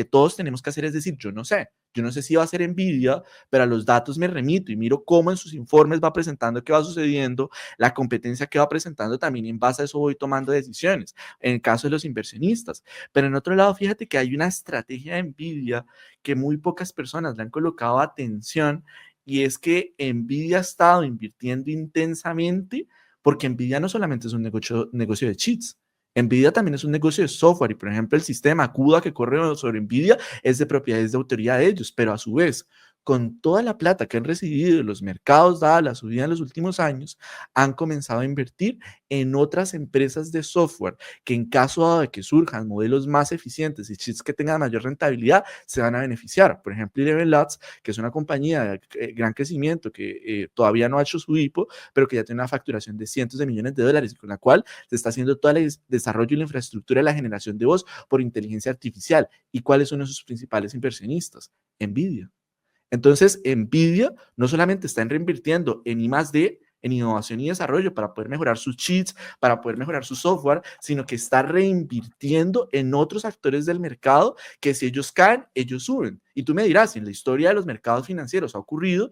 todos tenemos que hacer es decir, yo no sé si va a ser Nvidia, pero a los datos me remito y miro cómo en sus informes va presentando qué va sucediendo, la competencia que va presentando, también en base a eso voy tomando decisiones, en el caso de los inversionistas. Pero en otro lado, fíjate que hay una estrategia de Nvidia que muy pocas personas le han colocado atención, y es que Nvidia ha estado invirtiendo intensamente, porque Nvidia no solamente es un negocio de cheats, Nvidia también es un negocio de software, y por ejemplo el sistema CUDA que corre sobre Nvidia es de propiedades de autoridad de ellos, pero a su vez, con toda la plata que han recibido de los mercados, dada la subida en los últimos años, han comenzado a invertir en otras empresas de software que, en caso de que surjan modelos más eficientes y chips que tengan mayor rentabilidad, se van a beneficiar. Por ejemplo, Eleven Labs, que es una compañía de gran crecimiento que todavía no ha hecho su IPO, pero que ya tiene una facturación de cientos de millones de dólares, y con la cual se está haciendo todo el desarrollo y la infraestructura de la generación de voz por inteligencia artificial. ¿Y cuáles son sus principales inversionistas? Nvidia. Entonces, Nvidia no solamente está reinvirtiendo en I+D, en innovación y desarrollo para poder mejorar sus cheats, para poder mejorar su software, sino que está reinvirtiendo en otros actores del mercado que, si ellos caen, ellos suben. Y tú me dirás, si en la historia de los mercados financieros ha ocurrido,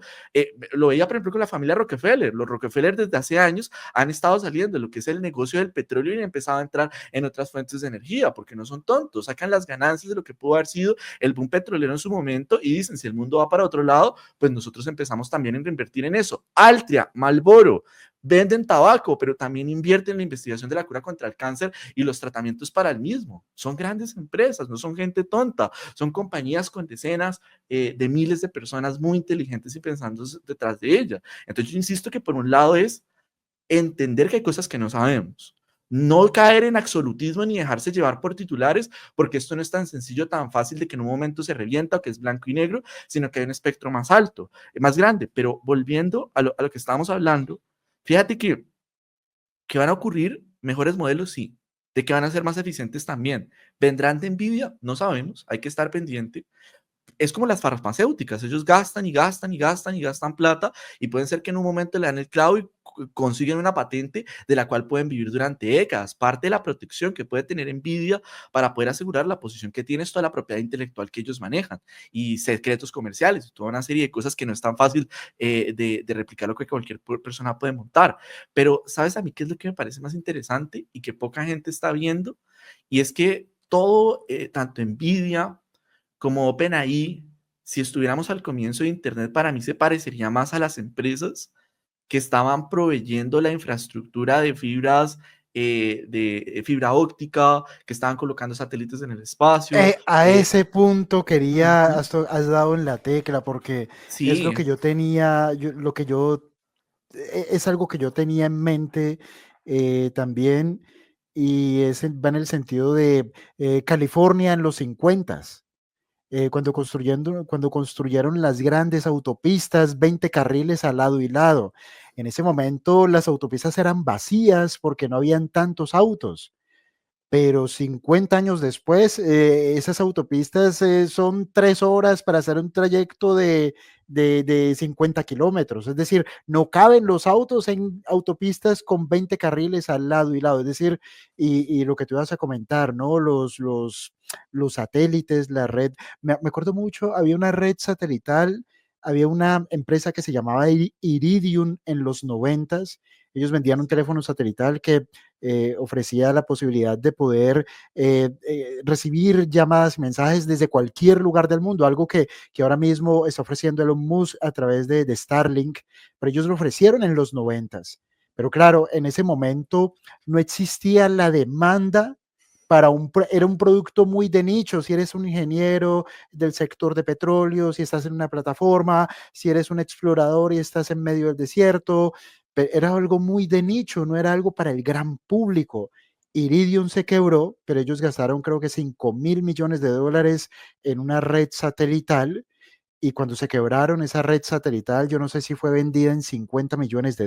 lo veía por ejemplo con la familia Rockefeller. Los Rockefeller desde hace años han estado saliendo de lo que es el negocio del petróleo y han empezado a entrar en otras fuentes de energía, porque no son tontos, sacan las ganancias de lo que pudo haber sido el boom petrolero en su momento y dicen, si el mundo va para otro lado, pues nosotros empezamos también a reinvertir en eso. Altria, Marlboro, venden tabaco, pero también invierten en la investigación de la cura contra el cáncer y los tratamientos para el mismo. Son grandes empresas, no son gente tonta, son compañías con decenas de miles de personas muy inteligentes y pensando detrás de ella. Entonces yo insisto que por un lado es entender que hay cosas que no sabemos, no caer en absolutismo ni dejarse llevar por titulares, porque esto no es tan sencillo, tan fácil de que en un momento se revienta o que es blanco y negro, sino que hay un espectro más alto, más grande. Pero volviendo a lo que estábamos hablando, fíjate que van a ocurrir mejores modelos, sí, de que van a ser más eficientes también. ¿Vendrán de Nvidia? No sabemos, hay que estar pendiente. Es como las farmacéuticas, ellos gastan y gastan y gastan y gastan plata, y pueden ser que en un momento le dan el clavo y consiguen una patente de la cual pueden vivir durante décadas. Parte de la protección que puede tener Nvidia para poder asegurar la posición que tiene es toda la propiedad intelectual que ellos manejan y secretos comerciales y toda una serie de cosas que no es tan fácil de replicar, lo que cualquier persona puede montar. Pero ¿sabes a mí qué es lo que me parece más interesante y que poca gente está viendo? Y es que todo, tanto Nvidia como OpenAI, si estuviéramos al comienzo de Internet, para mí se parecería más a las empresas que estaban proveyendo la infraestructura de fibras, de fibra óptica, que estaban colocando satélites en el espacio. A ese punto quería, Ujú, has dado en la tecla, porque es lo sí, que yo tenía, es algo que yo tenía en mente también, y va en el sentido de California en los 50, cuando construyeron las grandes autopistas, 20 carriles al lado y lado. En ese momento las autopistas eran vacías porque no habían tantos autos, pero 50 años después, esas autopistas son 3 horas para hacer un trayecto de 50 kilómetros. Es decir, no caben los autos en autopistas con 20 carriles al lado y lado. Es decir, y lo que tú ibas a comentar, ¿no? Los satélites, la red. Me acuerdo mucho, había una red satelital, había una empresa que se llamaba Iridium en los 90s. Ellos vendían un teléfono satelital que ofrecía la posibilidad de poder recibir llamadas y mensajes desde cualquier lugar del mundo, algo que ahora mismo está ofreciendo Elon Musk a través de Starlink, pero ellos lo ofrecieron en los 90s. Pero claro, en ese momento no existía la demanda para era un producto muy de nicho. Si eres un ingeniero del sector de petróleo, si estás en una plataforma, si eres un explorador y estás en medio del desierto, era algo muy de nicho, no era algo para el gran público. Iridium se quebró, pero ellos gastaron creo que $5.000 millones en una red satelital, y cuando se quebraron esa red satelital, yo no sé si fue vendida en $50 millones.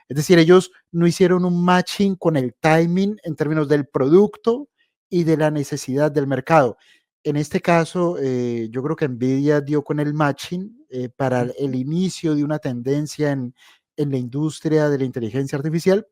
Es decir, ellos no hicieron un matching con el timing en términos del producto y de la necesidad del mercado. En este caso, yo creo que Nvidia dio con el matching para el inicio de una tendencia en la industria de la inteligencia artificial,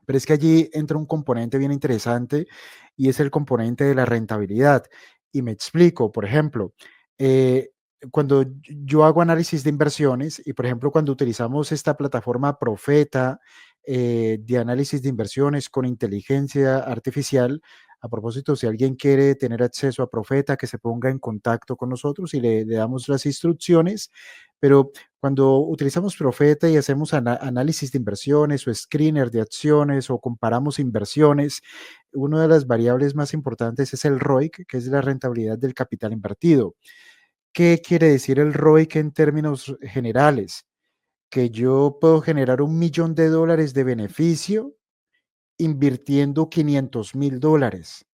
pero es que allí entra un componente bien interesante y es el componente de la rentabilidad. Y me explico, por ejemplo, eh, cuando yo hago análisis de inversiones y, por ejemplo, cuando utilizamos esta plataforma Profeta de análisis de inversiones con inteligencia artificial, a propósito, si alguien quiere tener acceso a Profeta, que se ponga en contacto con nosotros y le damos las instrucciones, pero cuando utilizamos Profeta y hacemos análisis de inversiones o screener de acciones o comparamos inversiones, una de las variables más importantes es el ROIC, que es la rentabilidad del capital invertido. ¿Qué quiere decir el ROIC en términos generales? Que yo puedo generar $1 millón de beneficio invirtiendo $500.000,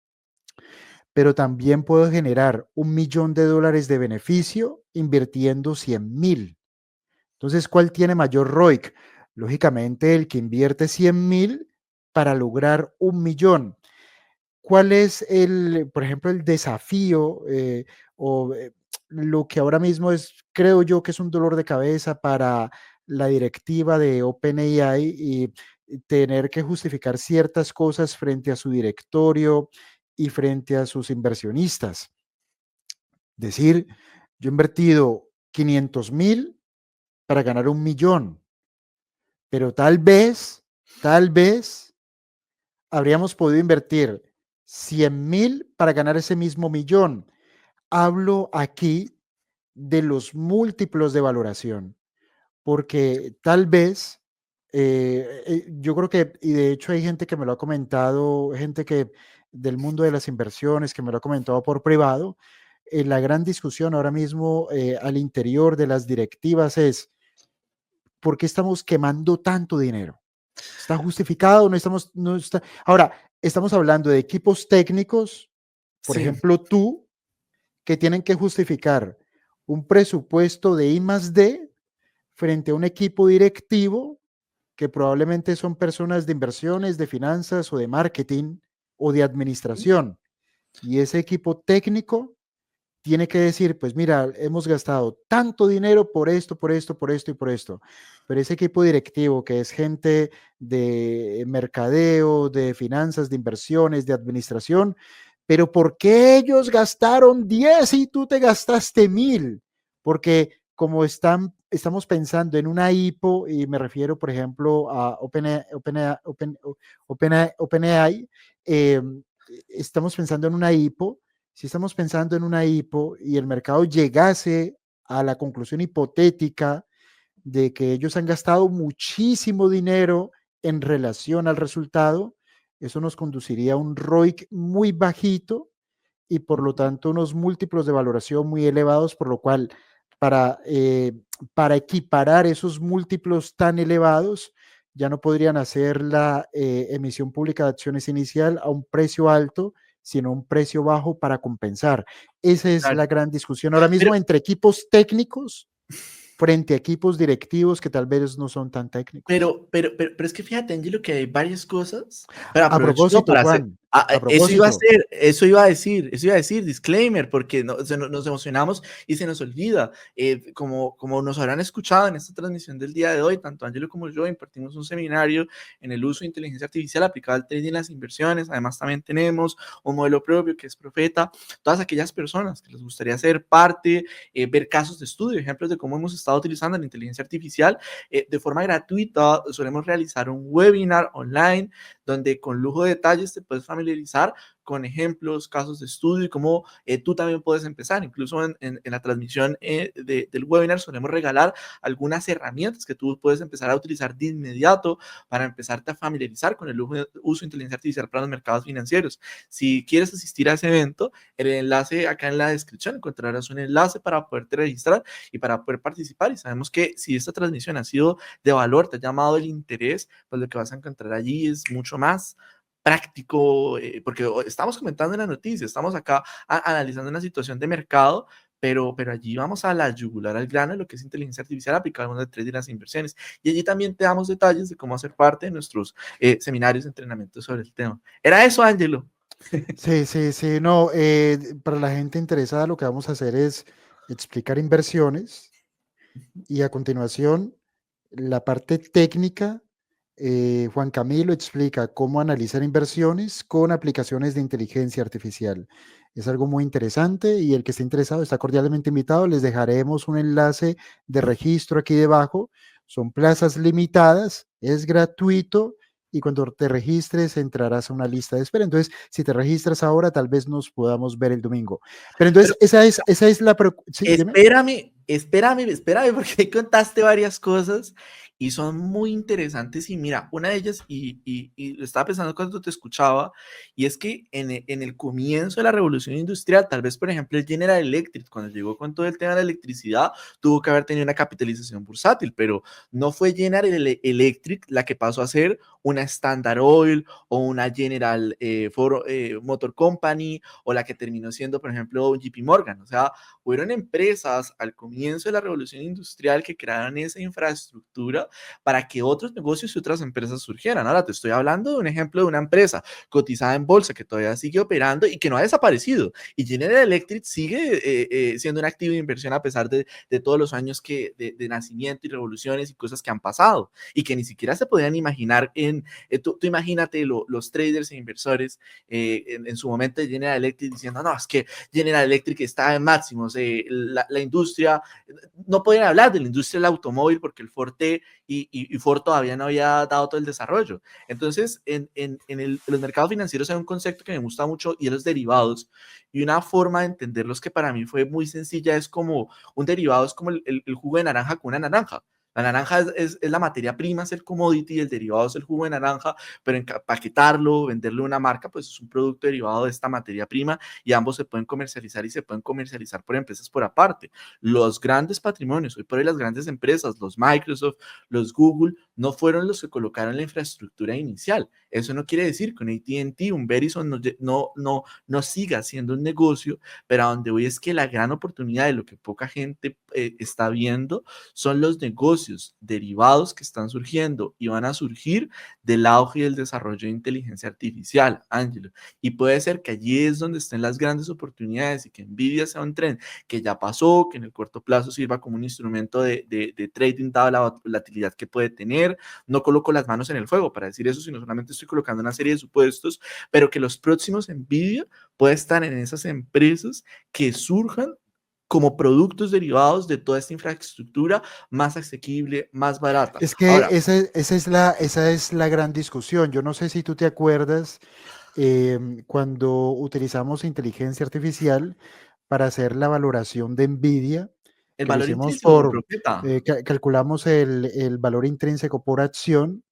pero también puedo generar $1 millón de beneficio invirtiendo 100.000. Entonces, ¿cuál tiene mayor ROIC? Lógicamente, el que invierte 100.000 para lograr 1 millón. ¿Cuál es por ejemplo, el desafío o lo que ahora mismo es, creo yo, que es un dolor de cabeza para la directiva de OpenAI y tener que justificar ciertas cosas frente a su directorio y frente a sus inversionistas? Decir, yo he invertido 500.000 para ganar 1 millón, pero tal vez habríamos podido invertir 100.000 para ganar ese mismo millón. Hablo aquí de los múltiplos de valoración, porque tal vez, yo creo que, y de hecho hay gente que me lo ha comentado, gente que del mundo de las inversiones, que me lo ha comentado por privado, la gran discusión ahora mismo al interior de las directivas es, ¿por qué estamos quemando tanto dinero? ¿Está justificado? No estamos, no está. Ahora, estamos hablando de equipos técnicos, por Sí. ejemplo, tú, que tienen que justificar un presupuesto de I+D frente a un equipo directivo que probablemente son personas de inversiones, de finanzas o de marketing o de administración. Y ese equipo técnico tiene que decir, pues mira, hemos gastado tanto dinero por esto, por esto, por esto y por esto. Pero ese equipo directivo, que es gente de mercadeo, de finanzas, de inversiones, de administración, pero ¿por qué ellos gastaron 10 y tú te gastaste 1.000? Porque como estamos pensando en una IPO, y me refiero, por ejemplo, a OpenAI, estamos pensando en una IPO. Si estamos pensando en una IPO y el mercado llegase a la conclusión hipotética de que ellos han gastado muchísimo dinero en relación al resultado, eso nos conduciría a un ROIC muy bajito y por lo tanto unos múltiplos de valoración muy elevados, por lo cual para, eh, para equiparar esos múltiplos tan elevados, ya no podrían hacer la emisión pública de acciones inicial a un precio alto, sino un precio bajo para compensar. Esa es Claro. la gran discusión ahora Pero, mismo entre equipos técnicos frente a equipos directivos que tal vez no son tan técnicos. pero es que fíjate, Angelo, que hay varias cosas, pero A aprovecho como propósito, para hacer, Juan. A propósito, eso iba a decir, disclaimer, porque nos emocionamos y se nos olvida. Como nos habrán escuchado en esta transmisión del día de hoy, tanto Angelo como yo impartimos un seminario en el uso de inteligencia artificial aplicada al trading y las inversiones. Además, también tenemos un modelo propio que es Profeta. Todas aquellas personas que les gustaría ser parte, ver casos de estudio, ejemplos de cómo hemos estado utilizando la inteligencia artificial de forma gratuita, solemos realizar un webinar online donde con lujo de detalles te puedes familiarizar con ejemplos, casos de estudio y cómo tú también puedes empezar. Incluso en la transmisión del webinar solemos regalar algunas herramientas que tú puedes empezar a utilizar de inmediato para empezarte a familiarizar con el uso de inteligencia artificial para los mercados financieros. Si quieres asistir a ese evento, el enlace acá en la descripción encontrarás un enlace para poderte registrar y para poder participar. Y sabemos que si esta transmisión ha sido de valor, te ha llamado el interés, pues lo que vas a encontrar allí es mucho más práctico, porque estamos comentando en la noticia, estamos acá analizando una situación de mercado, pero allí vamos a la yugular al grano de lo que es inteligencia artificial aplicada al mundo del trading y las inversiones. Y allí también te damos detalles de cómo hacer parte de nuestros seminarios de entrenamiento sobre el tema. Era eso, Ángelo. sí, sí, sí, no, para la gente interesada lo que vamos a hacer es explicar inversiones y a continuación la parte técnica. Juan Camilo explica cómo analizar inversiones con aplicaciones de inteligencia artificial. Es algo muy interesante y el que esté interesado está cordialmente invitado. Les dejaremos un enlace de registro aquí debajo. Son plazas limitadas, es gratuito y cuando te registres entrarás a una lista de espera. Entonces, si te registras ahora, tal vez nos podamos ver el domingo. Pero Pero entonces, esa es la... Sí, dime. espérame, porque ahí contaste varias cosas y son muy interesantes. Y mira, una de ellas, y lo estaba pensando cuando te escuchaba, y es que en el comienzo de la revolución industrial, tal vez, por ejemplo, el General Electric, cuando llegó con todo el tema de la electricidad, tuvo que haber tenido una capitalización bursátil, pero no fue General Electric la que pasó a ser una Standard Oil o una General Motor Company o la que terminó siendo, por ejemplo, JP Morgan. O sea, fueron empresas al comienzo de la revolución industrial que crearon esa infraestructura para que otros negocios y otras empresas surgieran. Ahora te estoy hablando de un ejemplo de una empresa cotizada en bolsa que todavía sigue operando y que no ha desaparecido. Y General Electric sigue siendo un activo de inversión a pesar de todos los años de nacimiento y revoluciones y cosas que han pasado y que ni siquiera se podían imaginar tú imagínate los traders e inversores en su momento de General Electric diciendo, no, es que General Electric está en máximos, la industria, no podían hablar de la industria del automóvil porque el Ford T y Ford todavía no había dado todo el desarrollo. Entonces, los mercados financieros hay un concepto que me gusta mucho y es los derivados. Y una forma de entenderlos que para mí fue muy sencilla es como un derivado, es como el jugo de naranja con una naranja. La naranja es la materia prima, es el commodity, el derivado es el jugo de naranja, pero empaquetarlo, venderle una marca, pues es un producto derivado de esta materia prima y ambos se pueden comercializar y se pueden comercializar por empresas por aparte. Los grandes patrimonios, hoy por hoy las grandes empresas, los Microsoft, los Google, no fueron los que colocaron la infraestructura inicial. Eso no quiere decir que un AT&T, un Verizon no siga siendo un negocio, pero a donde voy es que la gran oportunidad de lo que poca gente está viendo son los negocios derivados que están surgiendo y van a surgir del auge y del desarrollo de inteligencia artificial, Ángelo. Y puede ser que allí es donde estén las grandes oportunidades y que Nvidia sea un tren que ya pasó, que en el corto plazo sirva como un instrumento de trading dada la volatilidad que puede tener. No coloco las manos en el fuego para decir eso, sino solamente estoy colocando una serie de supuestos, pero que los próximos Nvidia puede estar en esas empresas que surjan como productos derivados de toda esta infraestructura más asequible, más barata. Es que Ahora, esa es la gran discusión. Yo no sé si tú te acuerdas cuando utilizamos inteligencia artificial para hacer la valoración de NVIDIA, el que lo valor hicimos intrínseco, por, profeta. calculamos el valor intrínseco por acción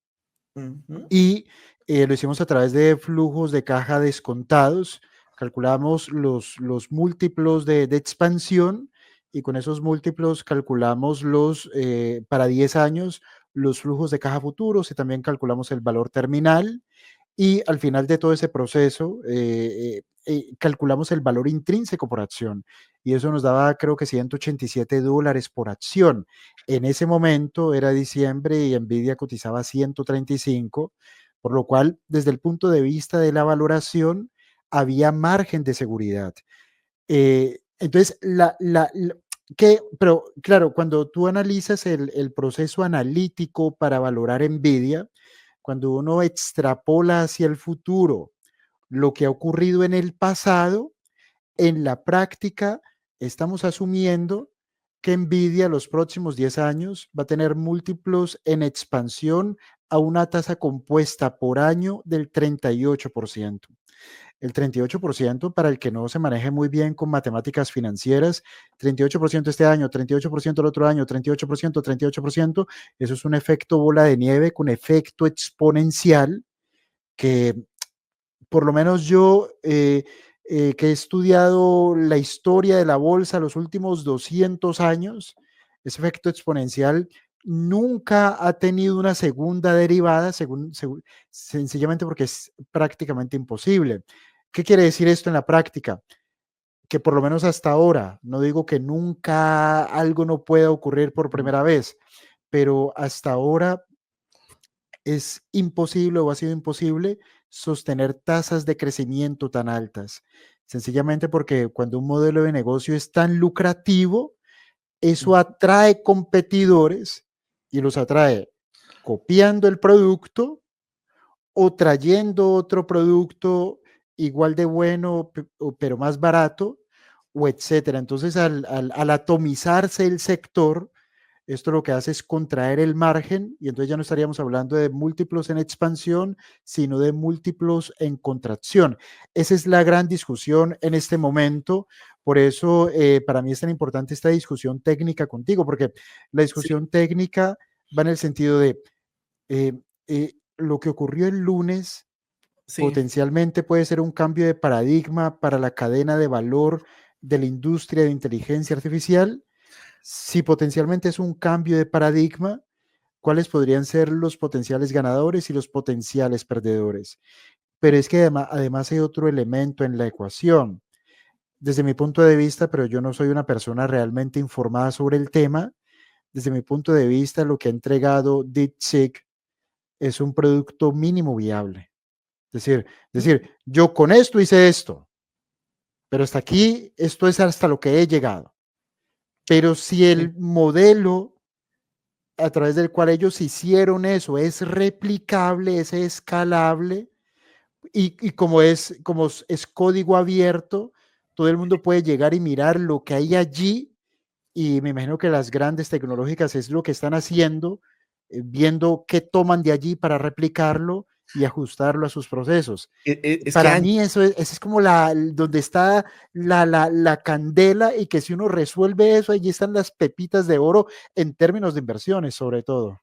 Ujú. y lo hicimos a través de flujos de caja descontados. Calculamos los múltiplos de expansión y con esos múltiplos calculamos para 10 años los flujos de caja futuros y también calculamos el valor terminal y al final de todo ese proceso calculamos el valor intrínseco por acción y eso nos daba creo que $187 por acción. En ese momento era diciembre y Nvidia cotizaba 135. por lo cual, desde el punto de vista de la valoración, había margen de seguridad. Entonces, pero claro, cuando tú analizas el proceso analítico para valorar NVIDIA, cuando uno extrapola hacia el futuro lo que ha ocurrido en el pasado, en la práctica estamos asumiendo que NVIDIA los próximos 10 años va a tener múltiplos en expansión a una tasa compuesta por año del 38%. El 38%, para el que no se maneje muy bien con matemáticas financieras, 38% este año, 38% el otro año, 38%, 38%, eso es un efecto bola de nieve con efecto exponencial que por lo menos yo, que he estudiado la historia de la bolsa los últimos 200 años, ese efecto exponencial nunca ha tenido una segunda derivada, sencillamente porque es prácticamente imposible. ¿Qué quiere decir esto en la práctica? Que por lo menos hasta ahora, no digo que nunca algo no pueda ocurrir por primera vez, pero hasta ahora es imposible o ha sido imposible sostener tasas de crecimiento tan altas. Sencillamente porque cuando un modelo de negocio es tan lucrativo, eso atrae competidores y los atrae copiando el producto o trayendo otro producto igual de bueno, pero más barato, o etcétera. Entonces, al atomizarse el sector, esto lo que hace es contraer el margen y entonces ya no estaríamos hablando de múltiplos en expansión, sino de múltiplos en contracción. Esa es la gran discusión en este momento. Por eso para mí es tan importante esta discusión técnica contigo, porque la Sí, discusión técnica va en el sentido de lo que ocurrió el lunes sí. potencialmente puede ser un cambio de paradigma para la cadena de valor de la industria de inteligencia artificial. Si potencialmente es un cambio de paradigma, ¿cuáles podrían ser los potenciales ganadores y los potenciales perdedores? Pero es que además hay otro elemento en la ecuación. Desde mi punto de vista, pero yo no soy una persona realmente informada sobre el tema, desde mi punto de vista, lo que ha entregado DeepSeek es un producto mínimo viable. Es decir, yo con esto hice esto, pero hasta aquí, esto es hasta lo que he llegado. Pero si Sí. el modelo a través del cual ellos hicieron eso es replicable, es escalable, y como es código abierto, todo el mundo puede llegar y mirar lo que hay allí, y me imagino que las grandes tecnológicas es lo que están haciendo, viendo qué toman de allí para replicarlo y ajustarlo a sus procesos. Es que Para mí eso es como donde está la candela, y que si uno resuelve eso, allí están las pepitas de oro en términos de inversiones, sobre todo.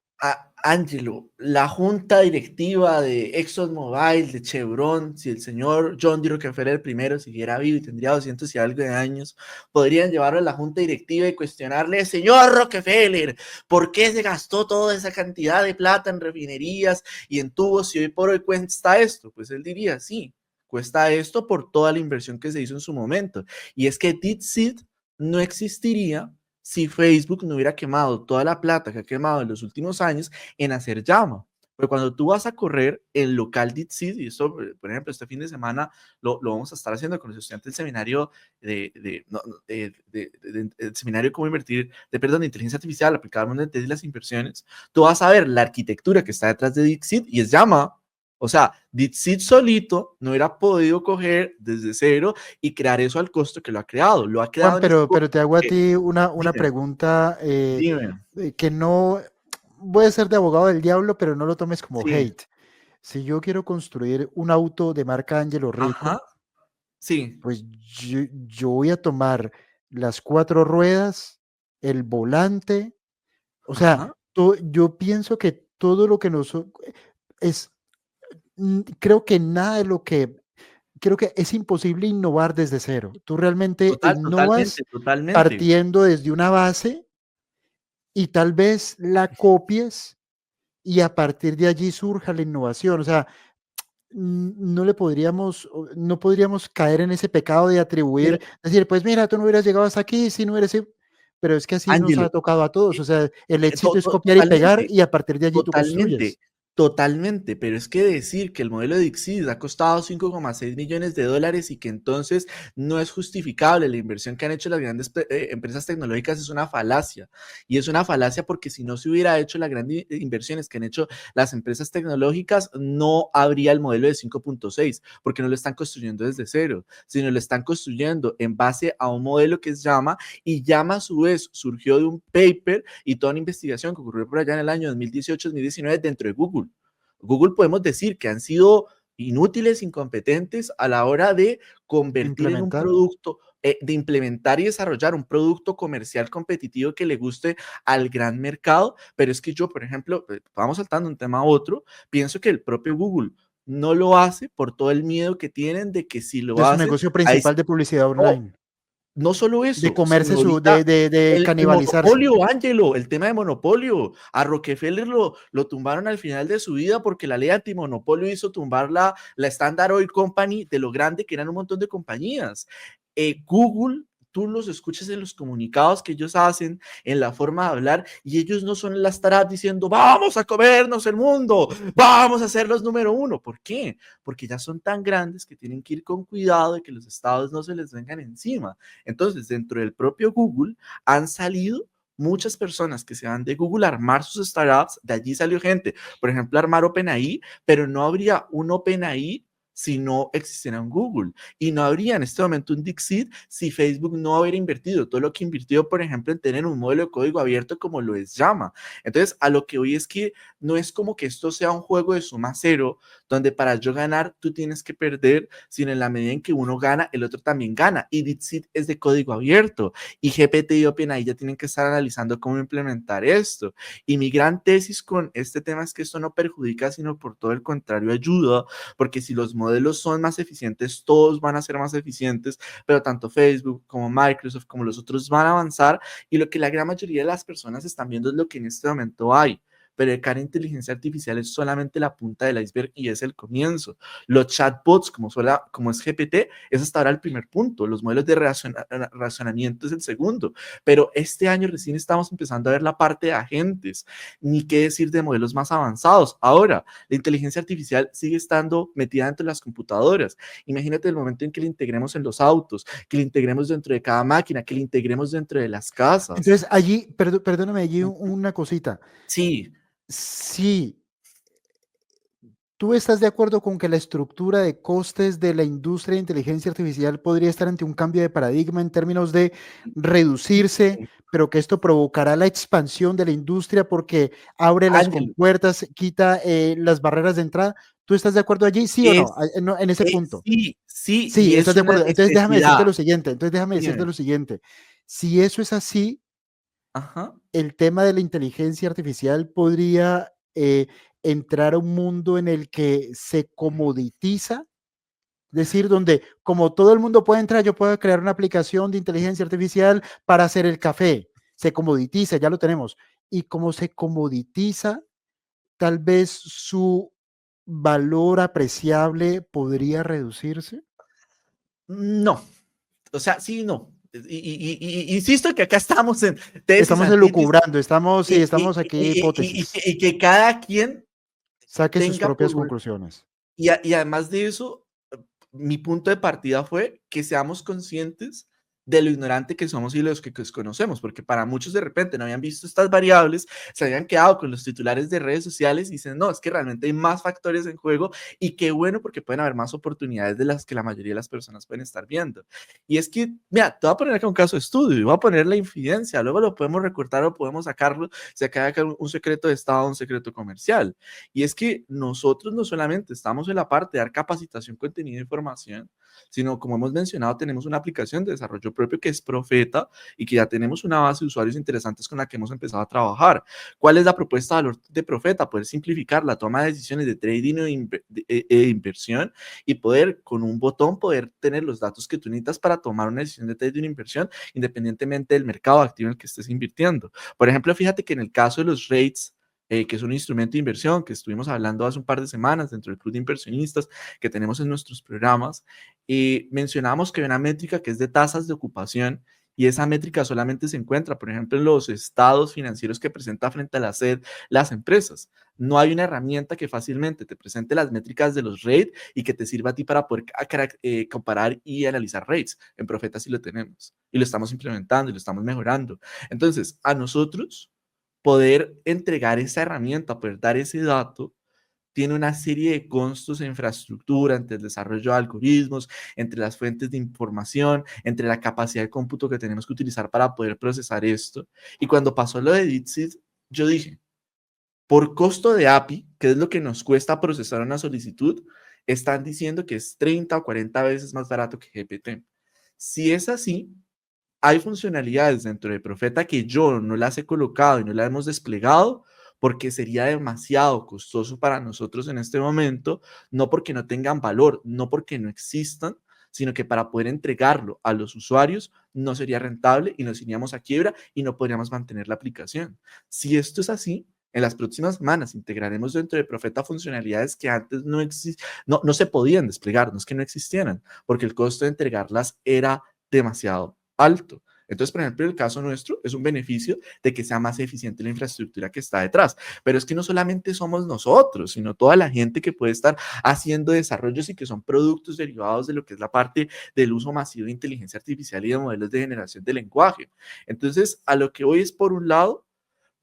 Angelo, la junta directiva de ExxonMobil, de Chevron, si el señor John D. Rockefeller primero siguiera vivo y tendría 200 y algo de años, podrían llevarlo a la junta directiva y cuestionarle, señor Rockefeller, ¿por qué se gastó toda esa cantidad de plata en refinerías y en tubos si hoy por hoy cuesta esto? Pues él diría, sí, cuesta esto por toda la inversión que se hizo en su momento. Y es que DeepSeek no existiría si Facebook no hubiera quemado toda la plata que ha quemado en los últimos años en hacer llama. Pero cuando tú vas a correr el local DeepSeek, y esto, por ejemplo, este fin de semana lo vamos a estar haciendo con los estudiantes del seminario el seminario de cómo invertir, perdón, de inteligencia artificial aplicada al mundo de las inversiones, tú vas a ver la arquitectura que está detrás de DeepSeek y es llama. O sea, DeepSeek solito no hubiera podido coger desde cero y crear eso al costo que lo ha creado. Lo ha creado Juan, en este pero te hago a porque, ti una dime, pregunta, dime, que no voy a ser de abogado del diablo, pero no lo tomes como sí, hate. Si yo quiero construir un auto de marca Angelo Rico, ajá, sí, pues yo voy a tomar las cuatro ruedas, el volante, o sea, ajá, yo pienso que todo lo que nos es, creo que nada de lo que, creo que es imposible innovar desde cero. Tú realmente totalmente, innovas totalmente. partiendo desde una base y tal vez la copies y a partir de allí surja la innovación. O sea, no podríamos caer en ese pecado de Mira, atribuir, decir, pues mira, tú no hubieras llegado hasta aquí si no hubieras sido, pero es que así nos Ángelo, ha tocado a todos. O sea, el éxito es copiar y pegar totalmente, y a partir de allí tú totalmente. construyes. Totalmente, pero es que decir que el modelo de Dixit ha costado 5,6 millones de dólares y que entonces no es justificable la inversión que han hecho las grandes empresas tecnológicas es una falacia. Y es una falacia porque si no se hubiera hecho las grandes inversiones que han hecho las empresas tecnológicas, no habría el modelo de 5.6, porque no lo están construyendo desde cero, sino lo están construyendo en base a un modelo que es Llama, y Llama a su vez surgió de un paper y toda una investigación que ocurrió por allá en el año 2018-2019 dentro de Google. Google podemos decir que han sido inútiles, incompetentes a la hora de convertir en un Implementar. producto, de implementar y desarrollar un producto comercial competitivo que le guste al gran mercado. Pero es que yo, por ejemplo, vamos saltando un tema a otro, pienso que el propio Google no lo hace por todo el miedo que tienen de que si lo De su hacen, negocio ahí principal de publicidad no, online. no solo De eso, comerse sino su, ahorita de el canibalizarse. monopolio, Ángelo, el tema de monopolio. A Rockefeller lo tumbaron al final de su vida porque la ley antimonopolio hizo tumbar la Standard Oil Company de lo grande que eran un montón de compañías. Google, tú los escuchas en los comunicados que ellos hacen, en la forma de hablar, y ellos no son las startups diciendo, vamos a comernos el mundo, vamos a ser los número uno. ¿Por qué? Porque ya son tan grandes que tienen que ir con cuidado de que los estados no se les vengan encima. Entonces, dentro del propio Google han salido muchas personas que se van de Google a armar sus startups, de allí salió gente, por ejemplo, a armar OpenAI, pero no habría un OpenAI si no existiera un Google, y no habría en este momento un Dixit si Facebook no hubiera invertido todo lo que invirtió, por ejemplo, en tener un modelo de código abierto como lo es Llama. Entonces, a lo que hoy es que no es como que esto sea un juego de suma cero, donde para yo ganar tú tienes que perder, sino en la medida en que uno gana, el otro también gana. Y DeepSeek es de código abierto, y GPT y OpenAI ya tienen que estar analizando cómo implementar esto. Y mi gran tesis con este tema es que esto no perjudica, sino por todo el contrario ayuda, porque si los modelos son más eficientes, todos van a ser más eficientes, pero tanto Facebook como Microsoft como los otros van a avanzar, y lo que la gran mayoría de las personas están viendo es lo que en este momento hay. Pero el cara de inteligencia artificial es solamente la punta del iceberg y es el comienzo. Los chatbots, como es GPT, es hasta ahora el primer punto. Los modelos de razonamiento es el segundo. Pero este año recién estamos empezando a ver la parte de agentes, ni qué decir de modelos más avanzados. Ahora, la inteligencia artificial sigue estando metida dentro de las computadoras. Imagínate el momento en que la integremos en los autos, que la integremos dentro de cada máquina, que la integremos dentro de las casas. Entonces, allí, perdóname, allí una cosita. Sí, Sí, ¿tú estás de acuerdo con que la estructura de costes de la industria de inteligencia artificial podría estar ante un cambio de paradigma en términos de reducirse, pero que esto provocará la expansión de la industria porque abre las Ángel, compuertas, quita las barreras de entrada? ¿Tú estás de acuerdo allí? ¿Sí o no? es, En ese punto. sí, sí, y Sí, estás es de una acuerdo. Entonces necesidad. déjame decirte Dime. lo siguiente. Si eso es así, Ajá. el tema de la inteligencia artificial podría entrar a un mundo en el que se comoditiza, es decir, donde como todo el mundo puede entrar, yo puedo crear una aplicación de inteligencia artificial para hacer el café. Se comoditiza, ya lo tenemos. Y como se comoditiza, tal vez su valor apreciable podría reducirse. No, o sea, sí, no. Insisto que acá estamos en tesis, Estamos antítesis, elucubrando, estamos, sí, estamos aquí hipótesis. y que cada quien Saque sus tenga propias por un... conclusiones. Y además de eso, mi punto de partida fue que seamos conscientes de lo ignorante que somos y los que desconocemos, porque para muchos de repente no habían visto estas variables, se habían quedado con los titulares de redes sociales y dicen, no, es que realmente hay más factores en juego, y qué bueno porque pueden haber más oportunidades de las que la mayoría de las personas pueden estar viendo. Y es que, mira, te voy a poner acá un caso de estudio, y voy a poner la infidencia, luego lo podemos recortar o podemos sacarlo, si acá hay un secreto de Estado, un secreto comercial. Y es que nosotros no solamente estamos en la parte de dar capacitación, contenido e información, sino como hemos mencionado, tenemos una aplicación de desarrollo propio que es Profeta, y que ya tenemos una base de usuarios interesantes con la que hemos empezado a trabajar. ¿Cuál es la propuesta de valor de Profeta? Poder simplificar la toma de decisiones de trading e inversión, y poder con un botón poder tener los datos que tú necesitas para tomar una decisión de trading e inversión independientemente del mercado activo en el que estés invirtiendo. Por ejemplo, fíjate que en el caso de los rates, que es un instrumento de inversión que estuvimos hablando hace un par de semanas dentro del club de inversionistas que tenemos en nuestros programas, mencionamos que hay una métrica que es de tasas de ocupación, Y esa métrica solamente se encuentra, por ejemplo, en los estados financieros que presenta frente a la SED las empresas. No hay una herramienta que fácilmente te presente las métricas de los rates y que te sirva a ti para poder comparar y analizar rates. En Profeta sí lo tenemos y lo estamos implementando y lo estamos mejorando. Entonces, a nosotros poder entregar esa herramienta, poder dar ese dato, tiene una serie de costos de infraestructura, entre el desarrollo de algoritmos, entre las fuentes de información, entre la capacidad de cómputo que tenemos que utilizar para poder procesar esto. Y cuando pasó lo de DeepSeek, yo dije, por costo de API, que es lo que nos cuesta procesar una solicitud, están diciendo que es 30 o 40 veces más barato que GPT. Si es así, hay funcionalidades dentro de Profeta que yo no las he colocado y no las hemos desplegado porque sería demasiado costoso para nosotros en este momento, no porque no tengan valor, no porque no existan, sino que para poder entregarlo a los usuarios no sería rentable y nos iríamos a quiebra y no podríamos mantener la aplicación. Si esto es así, en las próximas semanas integraremos dentro de Profeta funcionalidades que antes no se podían desplegar, no es que no existieran, porque el costo de entregarlas era demasiado alto. Entonces, por ejemplo, en el caso nuestro, es un beneficio de que sea más eficiente la infraestructura que está detrás. Pero es que no solamente somos nosotros, sino toda la gente que puede estar haciendo desarrollos y que son productos derivados de lo que es la parte del uso masivo de inteligencia artificial y de modelos de generación de lenguaje. Entonces, a lo que hoy es, por un lado,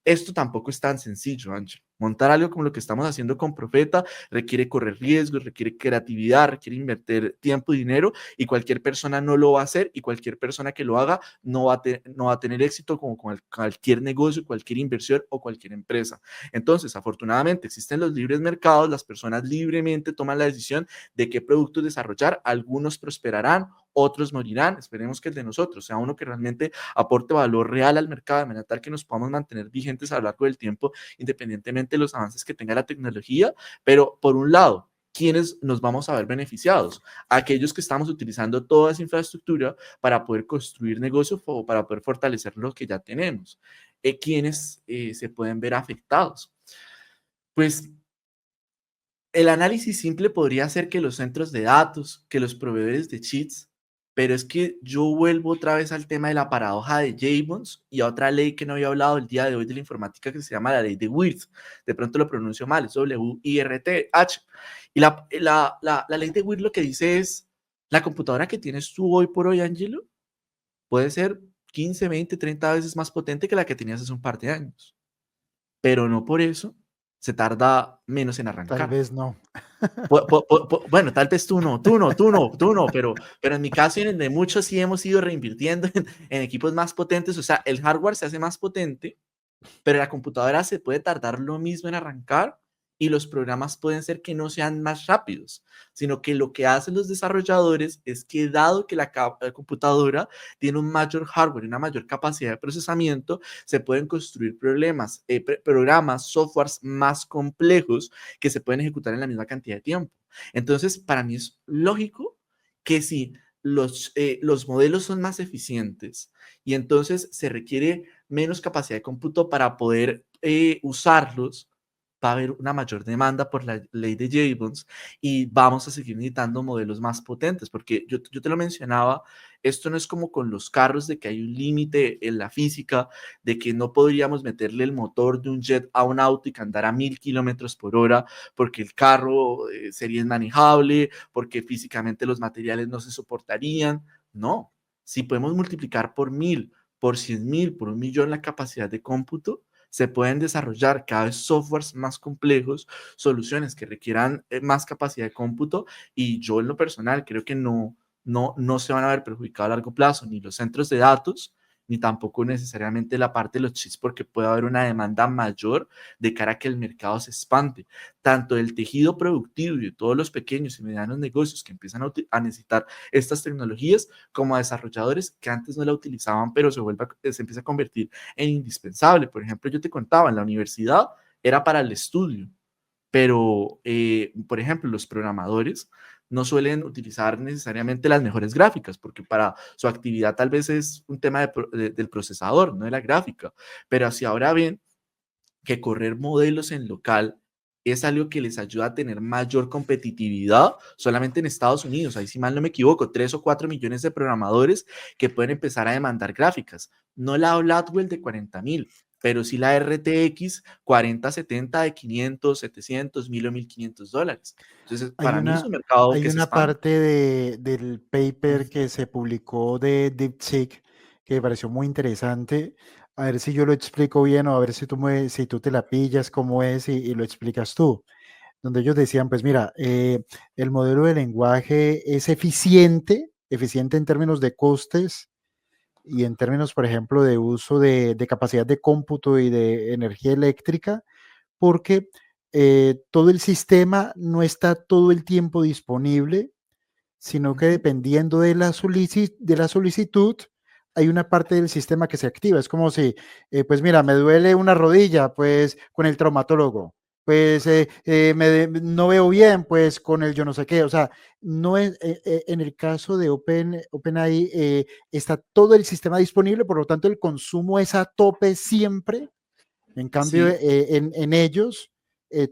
esto tampoco es tan sencillo, Ángel. Montar algo como lo que estamos haciendo con Profeta requiere correr riesgos, requiere creatividad, requiere invertir tiempo y dinero y cualquier persona no lo va a hacer y cualquier persona que lo haga no va a tener éxito como con cualquier negocio, cualquier inversión o cualquier empresa. Entonces, afortunadamente existen los libres mercados, las personas libremente toman la decisión de qué productos desarrollar, algunos prosperarán, otros morirán, esperemos que el de nosotros sea uno que realmente aporte valor real al mercado, de manera tal que nos podamos mantener vigentes a lo largo del tiempo, independientemente de los avances que tenga la tecnología. Pero por un lado, ¿quiénes nos vamos a ver beneficiados? Aquellos que estamos utilizando toda esa infraestructura para poder construir negocios o para poder fortalecer lo que ya tenemos. ¿Quiénes se pueden ver afectados? Pues el análisis simple podría ser que los centros de datos, que los proveedores de cheats, pero es que yo vuelvo otra vez al tema de la paradoja de Jevons y a otra ley que no había hablado el día de hoy de la informática que se llama la ley de Wirth. De pronto lo pronuncio mal, es W-I-R-T-H. Y la ley de Wirth lo que dice es, la computadora que tienes tú hoy por hoy, Angelo, puede ser 15, 20, 30 veces más potente que la que tenías hace un par de años, pero no por eso se tarda menos en Tal arrancar. vez no. Bueno, tal vez tú no, pero en mi caso y en el de muchos sí hemos ido reinvirtiendo en equipos más potentes, o sea, el hardware se hace más potente, pero la computadora se puede tardar lo mismo en arrancar y los programas pueden ser que no sean más rápidos, sino que lo que hacen los desarrolladores es que dado que la computadora tiene un mayor hardware y una mayor capacidad de procesamiento, se pueden construir programas, softwares más complejos que se pueden ejecutar en la misma cantidad de tiempo. Entonces, para mí es lógico que si los modelos son más eficientes y entonces se requiere menos capacidad de cómputo para poder usarlos, va a haber una mayor demanda por la ley de Jevons y vamos a seguir necesitando modelos más potentes, porque yo te lo mencionaba, esto no es como con los carros de que hay un límite en la física, de que no podríamos meterle el motor de un jet a un auto y que andara a 1000 km/h porque el carro sería inmanejable, porque físicamente los materiales no se soportarían. No, si podemos multiplicar por 1000, por 100,000, por 1 millón la capacidad de cómputo, se pueden desarrollar cada vez softwares más complejos, soluciones que requieran más capacidad de cómputo y yo en lo personal creo que no se van a ver perjudicados a largo plazo, ni los centros de datos, ni tampoco necesariamente la parte de los chips, porque puede haber una demanda mayor de cara a que el mercado se expande, tanto del tejido productivo y de todos los pequeños y medianos negocios que empiezan a necesitar estas tecnologías, como a desarrolladores que antes no la utilizaban, pero se empieza a convertir en indispensable. Por ejemplo, yo te contaba, en la universidad era para el estudio, pero, por ejemplo, los programadores no suelen utilizar necesariamente las mejores gráficas, porque para su actividad tal vez es un tema del procesador, no de la gráfica, pero así ahora ven que correr modelos en local es algo que les ayuda a tener mayor competitividad solamente en Estados Unidos. Ahí, si mal no me equivoco, 3 o 4 millones de programadores que pueden empezar a demandar gráficas. No la Blackwell de 40.000, pero sí la RTX 4070 de 500, 700, 1000 o $1,500. Entonces, Hay para mí es una, un mercado hay que se una expande. parte del paper que se publicó de DeepSeek que me pareció muy interesante. A ver si yo lo explico bien o a ver si tú te la pillas, cómo es y lo explicas tú. Donde ellos decían, pues mira, el modelo de lenguaje es eficiente en términos de costes y en términos, por ejemplo, de uso de capacidad de cómputo y de energía eléctrica, porque todo el sistema no está todo el tiempo disponible, sino que Ujú. dependiendo de de la solicitud, hay una parte del sistema que se activa. Es como si, pues mira, me duele una rodilla, pues con el traumatólogo. Pues no veo bien, pues con el yo no sé qué. O sea, no es, en el caso de OpenAI está todo el sistema disponible, por lo tanto el consumo es a tope siempre. En cambio, Sí, en ellos,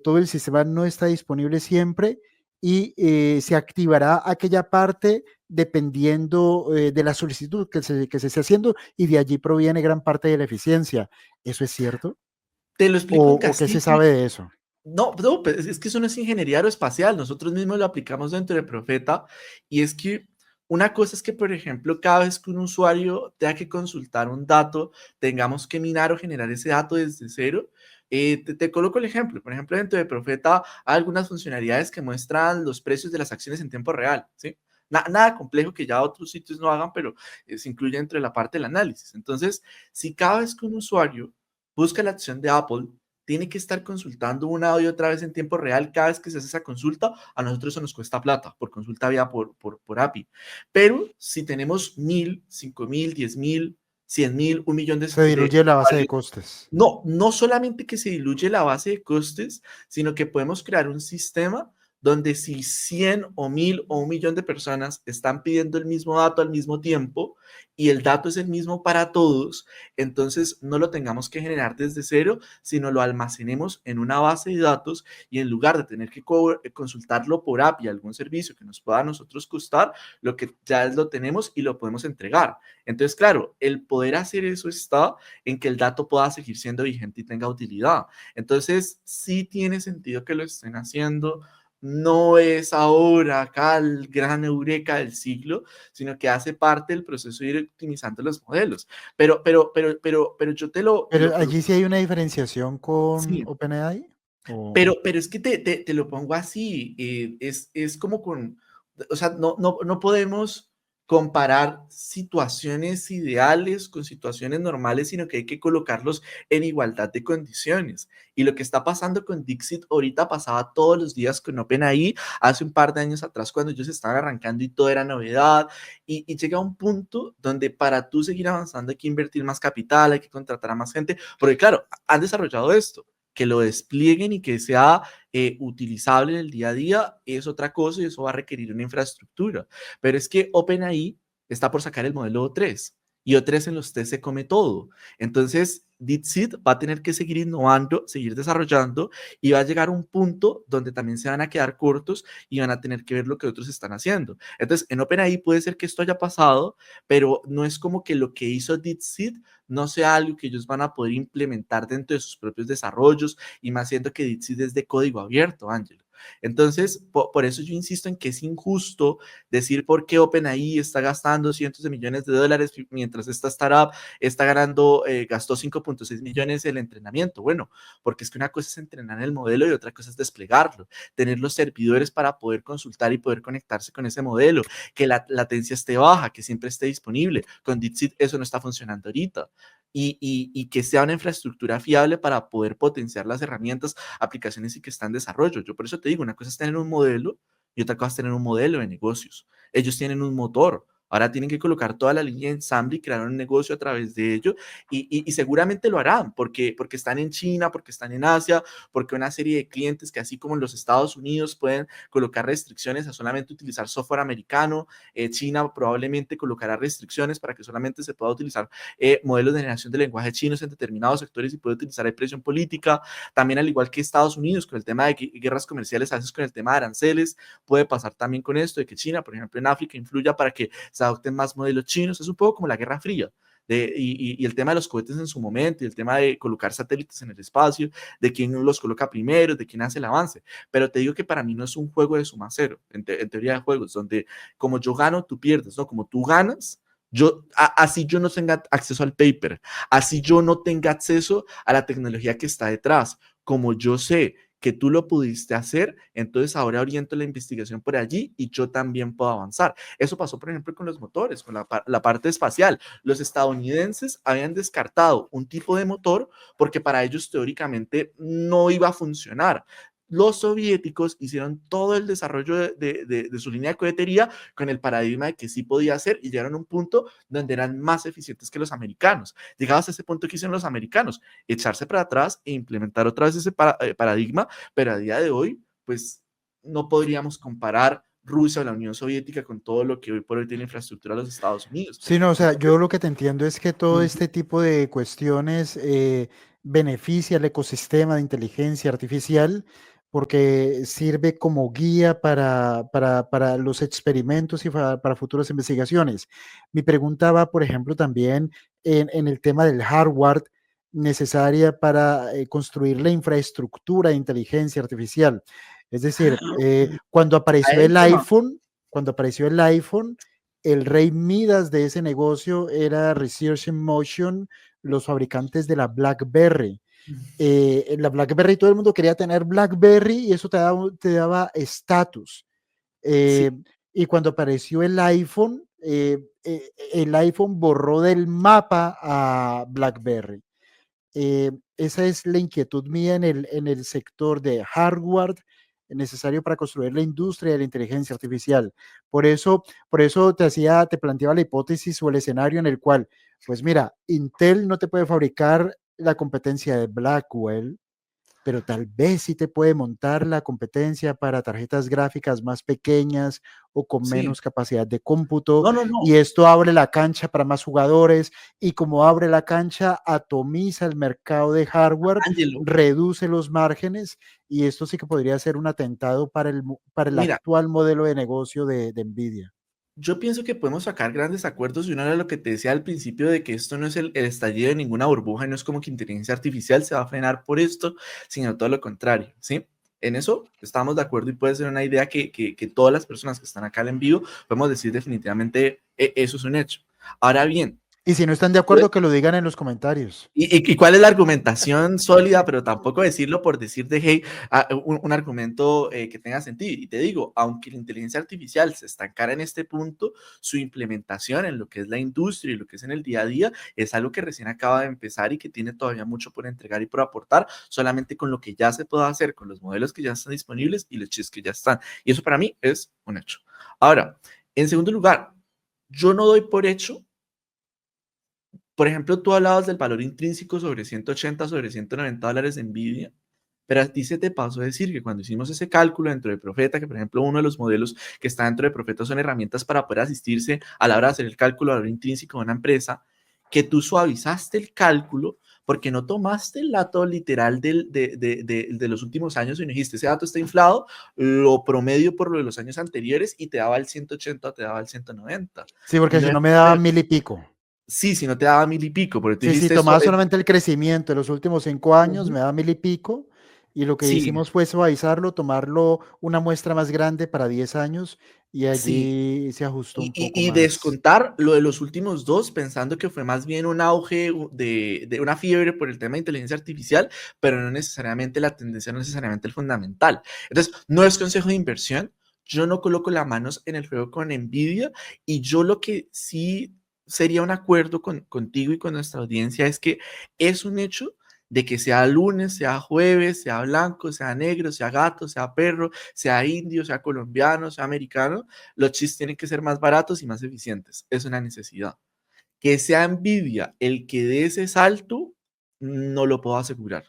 todo el sistema no está disponible siempre y se activará aquella parte dependiendo de la solicitud que se esté haciendo y de allí proviene gran parte de la eficiencia. ¿Eso es cierto? te lo explico en O qué se casito. sabe de eso? No, no, pues es que eso no es ingeniería aeroespacial, nosotros mismos lo aplicamos dentro de Profeta, y es que una cosa es que, por ejemplo, cada vez que un usuario tenga que consultar un dato, tengamos que minar o generar ese dato desde cero. Te coloco el ejemplo, por ejemplo, dentro de Profeta hay algunas funcionalidades que muestran los precios de las acciones en tiempo real, ¿sí? Nada complejo que ya otros sitios no hagan, pero se incluye dentro de la parte del análisis. Entonces, si cada vez que un usuario busca la acción de Apple, tiene que estar consultando una y otra vez en tiempo real cada vez que se hace esa consulta, a nosotros eso nos cuesta plata por consulta vía por API. Pero si tenemos 1000, 5000, 10.000, 100.000, 1 millón Se de diluye la base de usuarios, costes. no solamente que se diluye la base de costes, sino que podemos crear un sistema donde si 100 o 1000 o 1 millón de personas están pidiendo el mismo dato al mismo tiempo y el dato es el mismo para todos, entonces no lo tengamos que generar desde cero, sino lo almacenemos en una base de datos y en lugar de tener que consultarlo por API, algún servicio que nos pueda a nosotros costar, lo que ya lo tenemos y lo podemos entregar. Entonces, claro, el poder hacer eso está en que el dato pueda seguir siendo vigente y tenga utilidad. Entonces, sí tiene sentido que lo estén haciendo. No es ahora acá el gran eureka del siglo, sino que hace parte del proceso de ir optimizando los modelos. Pero yo Pero allí sí hay una diferenciación con sí, OpenAI. O... pero es que te lo pongo así, es como con, o sea, no podemos comparar situaciones ideales con situaciones normales, sino que hay que colocarlos en igualdad de condiciones. Y lo que está pasando con Dixit ahorita pasaba todos los días con OpenAI, hace un par de años atrás cuando ellos estaban arrancando y todo era novedad, y llega un punto donde para tú seguir avanzando hay que invertir más capital, hay que contratar a más gente, porque claro, han desarrollado esto que lo desplieguen y que sea utilizable en el día a día es otra cosa y eso va a requerir una infraestructura. Pero es que OpenAI está por sacar el modelo O3 y O3 en los test se come todo. Entonces, DeepSeek va a tener que seguir innovando, seguir desarrollando y va a llegar a un punto donde también se van a quedar cortos y van a tener que ver lo que otros están haciendo. Entonces, en OpenAI puede ser que esto haya pasado, pero no es como que lo que hizo DeepSeek no sea algo que ellos van a poder implementar dentro de sus propios desarrollos y más siendo que DeepSeek es de código abierto, Ángelo. Entonces, por eso yo insisto en que es injusto decir por qué OpenAI está gastando cientos de millones de dólares mientras esta startup está ganando, gastó 5.6 millones en el entrenamiento. Bueno, porque es que una cosa es entrenar el modelo y otra cosa es desplegarlo, tener los servidores para poder consultar y poder conectarse con ese modelo, que la latencia esté baja, que siempre esté disponible. Con DeepSeek eso no está funcionando ahorita. Y que sea una infraestructura fiable para poder potenciar las herramientas, aplicaciones y que están en desarrollo. Yo por eso te digo, una cosa es tener un modelo y otra cosa es tener un modelo de negocios. Ellos tienen un motor. Ahora tienen que colocar toda la línea de ensamble y crear un negocio a través de ello y seguramente lo harán porque están en China, porque están en Asia, porque una serie de clientes que así como en los Estados Unidos pueden colocar restricciones a solamente utilizar software americano, China probablemente colocará restricciones para que solamente se pueda utilizar modelos de generación de lenguaje chinos en determinados sectores y puede utilizar presión política. También al igual que Estados Unidos con el tema de guerras comerciales, a veces con el tema de aranceles, puede pasar también con esto de que China, por ejemplo, en África influya para que se adopten más modelos chinos. Es un poco como la Guerra Fría. Y el tema de los cohetes en su momento, y el tema de colocar satélites en el espacio, de quién los coloca primero, de quién hace el avance. Pero te digo que para mí no es un juego de suma cero, en teoría de juegos, donde como yo gano, tú pierdes, ¿no? Como tú ganas, así yo no tenga acceso al paper, así yo no tenga acceso a la tecnología que está detrás, como yo sé que tú lo pudiste hacer, entonces ahora oriento la investigación por allí y yo también puedo avanzar. Eso pasó, por ejemplo, con los motores, con la parte espacial. Los estadounidenses habían descartado un tipo de motor porque para ellos teóricamente no iba a funcionar. Los soviéticos hicieron todo el desarrollo de su línea de cohetería con el paradigma de que sí podía hacer y llegaron a un punto donde eran más eficientes que los americanos. Llegados a ese punto que hicieron los americanos, echarse para atrás e implementar otra vez ese paradigma, pero a día de hoy, pues no podríamos comparar Rusia o la Unión Soviética con todo lo que hoy por hoy tiene infraestructura los Estados Unidos. Sí, no, o sea, yo Entonces, lo que te entiendo es que todo este tipo de cuestiones beneficia al ecosistema de inteligencia artificial porque sirve como guía para los experimentos y para futuras investigaciones. Mi pregunta va, por ejemplo, también en el tema del hardware necesaria para construir la infraestructura de inteligencia artificial. Es decir, a eso va. cuando apareció el iPhone, el rey Midas de ese negocio era Research in Motion, los fabricantes de la BlackBerry. La BlackBerry, todo el mundo quería tener BlackBerry y eso te daba estatus. Sí, Eh, y cuando apareció el iPhone borró del mapa a BlackBerry. Esa es la inquietud mía en el sector de hardware necesario para construir la industria de la inteligencia artificial. Por eso te planteaba la hipótesis o el escenario en el cual, pues mira, Intel no te puede fabricar la competencia de Blackwell, pero tal vez sí te puede montar la competencia para tarjetas gráficas más pequeñas o con sí. menos capacidad de cómputo, No, no, no. y esto abre la cancha para más jugadores, y como abre la cancha, atomiza el mercado de hardware, Ángelo, reduce los márgenes, y esto sí que podría ser un atentado para el mira, actual modelo de negocio de Nvidia. yo pienso que podemos sacar grandes acuerdos y uno era lo que te decía al principio de que esto no es el estallido de ninguna burbuja y no es como que inteligencia artificial se va a frenar por esto, sino todo lo contrario, ¿sí? En eso estamos de acuerdo y puede ser una idea que todas las personas que están acá en vivo podemos decir definitivamente eso es un hecho. Ahora bien, Y si no están de acuerdo, que lo digan en los comentarios. ¿Y cuál es la argumentación sólida, pero tampoco decirlo por decir de hey, un argumento que tenga sentido? Y te digo, aunque la inteligencia artificial se estancara en este punto, su implementación en lo que es la industria y lo que es en el día a día es algo que recién acaba de empezar y que tiene todavía mucho por entregar y por aportar, solamente con lo que ya se puede hacer, con los modelos que ya están disponibles y los chips que ya están. Y eso para mí es un hecho. Ahora, en segundo lugar, yo no doy por hecho. Por ejemplo, tú hablabas del valor intrínseco sobre 180, sobre $190 de Nvidia, pero a ti se te pasó a decir que cuando hicimos ese cálculo dentro de Profeta, que por ejemplo uno de los modelos que está dentro de Profeta son herramientas para poder asistirse a la hora de hacer el cálculo de valor intrínseco de una empresa, que tú suavizaste el cálculo porque no tomaste el dato literal de los últimos años y no dijiste, ese dato está inflado, lo promedio por lo de los años anteriores y te daba el 180, te daba el 190. Sí, porque No si es no me daba mil y pico. Sí, si no te daba mil y pico, porque tú Sí, sí, dijiste esto, tomaba solamente el crecimiento de los últimos 5 años, ujú, me da mil y pico, y lo que sí, hicimos fue suavizarlo, tomarlo una muestra más grande para 10 años, y sí, allí se ajustó un poco y más. descontar lo de los últimos dos, pensando que fue más bien un auge de una fiebre por el tema de inteligencia artificial, pero no necesariamente la tendencia, no necesariamente el fundamental. Entonces, no es consejo de inversión, yo no coloco las manos en el fuego con Nvidia, y yo lo que sí sería un acuerdo contigo y con nuestra audiencia es que es un hecho de que sea lunes, sea jueves, sea blanco, sea negro, sea gato, sea perro, sea indio, sea colombiano, sea americano, los chips tienen que ser más baratos y más eficientes. Es una necesidad. Que sea Nvidia el que dé ese salto, no lo puedo asegurar.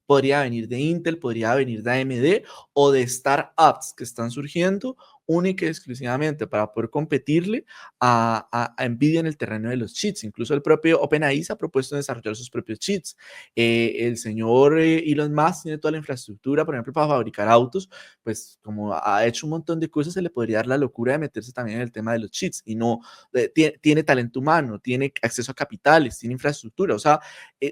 Podría venir de Intel, podría venir de AMD o de startups que están surgiendo única y exclusivamente para poder competirle a Nvidia en el terreno de los cheats. Incluso el propio OpenAI se ha propuesto desarrollar sus propios cheats. El señor Elon Musk tiene toda la infraestructura, por ejemplo, para fabricar autos, pues como ha hecho un montón de cosas, se le podría dar la locura de meterse también en el tema de los cheats y no tiene talento humano, tiene acceso a capitales, tiene infraestructura. O sea,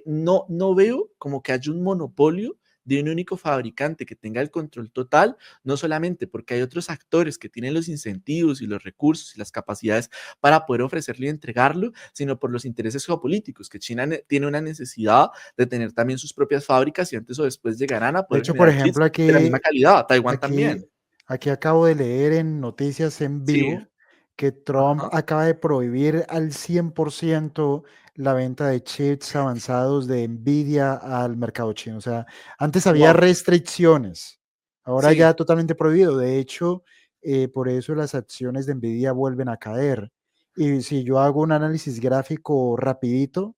no veo como que haya un monopolio de un único fabricante que tenga el control total, no solamente porque hay otros actores que tienen los incentivos y los recursos y las capacidades para poder ofrecerlo y entregarlo, sino por los intereses geopolíticos, que China tiene una necesidad de tener también sus propias fábricas y antes o después llegarán a De poder hecho, por generar chips ejemplo, de la misma calidad. Taiwán aquí, también. aquí acabo de leer en noticias en Sí, vivo que Trump ajá, acaba de prohibir al 100% la venta de chips avanzados de Nvidia al mercado chino. O sea, antes había wow, restricciones, ahora ya sí, totalmente prohibido. De hecho, por eso las acciones de Nvidia vuelven a caer. Y si yo hago un análisis gráfico rapidito,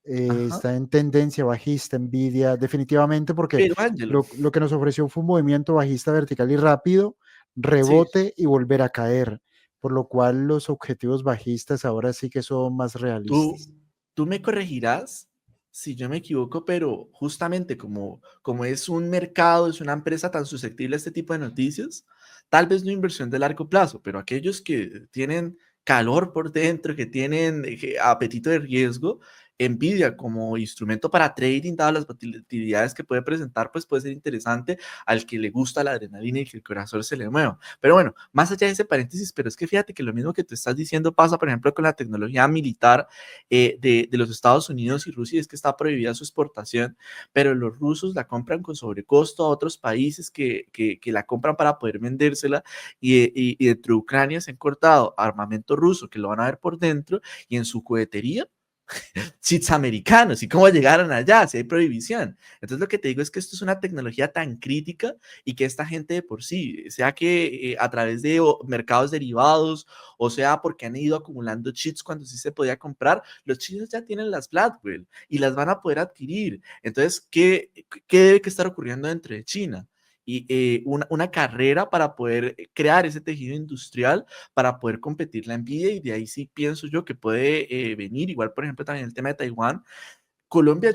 ajá. está en tendencia bajista Nvidia, definitivamente, porque Pero Ángelo, lo que nos ofreció fue un movimiento bajista vertical y rápido, sí, rebote y volver a caer, por lo cual los objetivos bajistas ahora sí que son más tú, realistas. tú me corregirás si yo me equivoco, pero justamente como es un mercado, es una empresa tan susceptible a este tipo de noticias, tal vez no inversión de largo plazo, pero aquellos que tienen calor por dentro, que tienen apetito de riesgo, Nvidia como instrumento para trading, dadas las volatilidades que puede presentar, pues puede ser interesante al que le gusta la adrenalina y que el corazón se le mueva. Pero bueno, más allá de ese paréntesis, pero es que fíjate que lo mismo que tú estás diciendo pasa, por ejemplo, con la tecnología militar de los Estados Unidos y Rusia, es que está prohibida su exportación, pero los rusos la compran con sobrecosto a otros países que la compran para poder vendérsela y dentro de Ucrania se han cortado armamento ruso que lo van a ver por dentro y en su cohetería cheats americanos y cómo llegaron allá, si hay prohibición. Entonces lo que te digo es que esto es una tecnología tan crítica y que esta gente de por sí, sea que a través de mercados derivados o sea porque han ido acumulando cheats cuando sí se podía comprar, los chinos ya tienen las Blackwell y las van a poder adquirir. Entonces, ¿qué debe que estar ocurriendo dentro de China? Y una carrera para poder crear ese tejido industrial para poder competir la Nvidia y de ahí sí pienso yo que puede venir, igual por ejemplo también el tema de Taiwán. Colombia,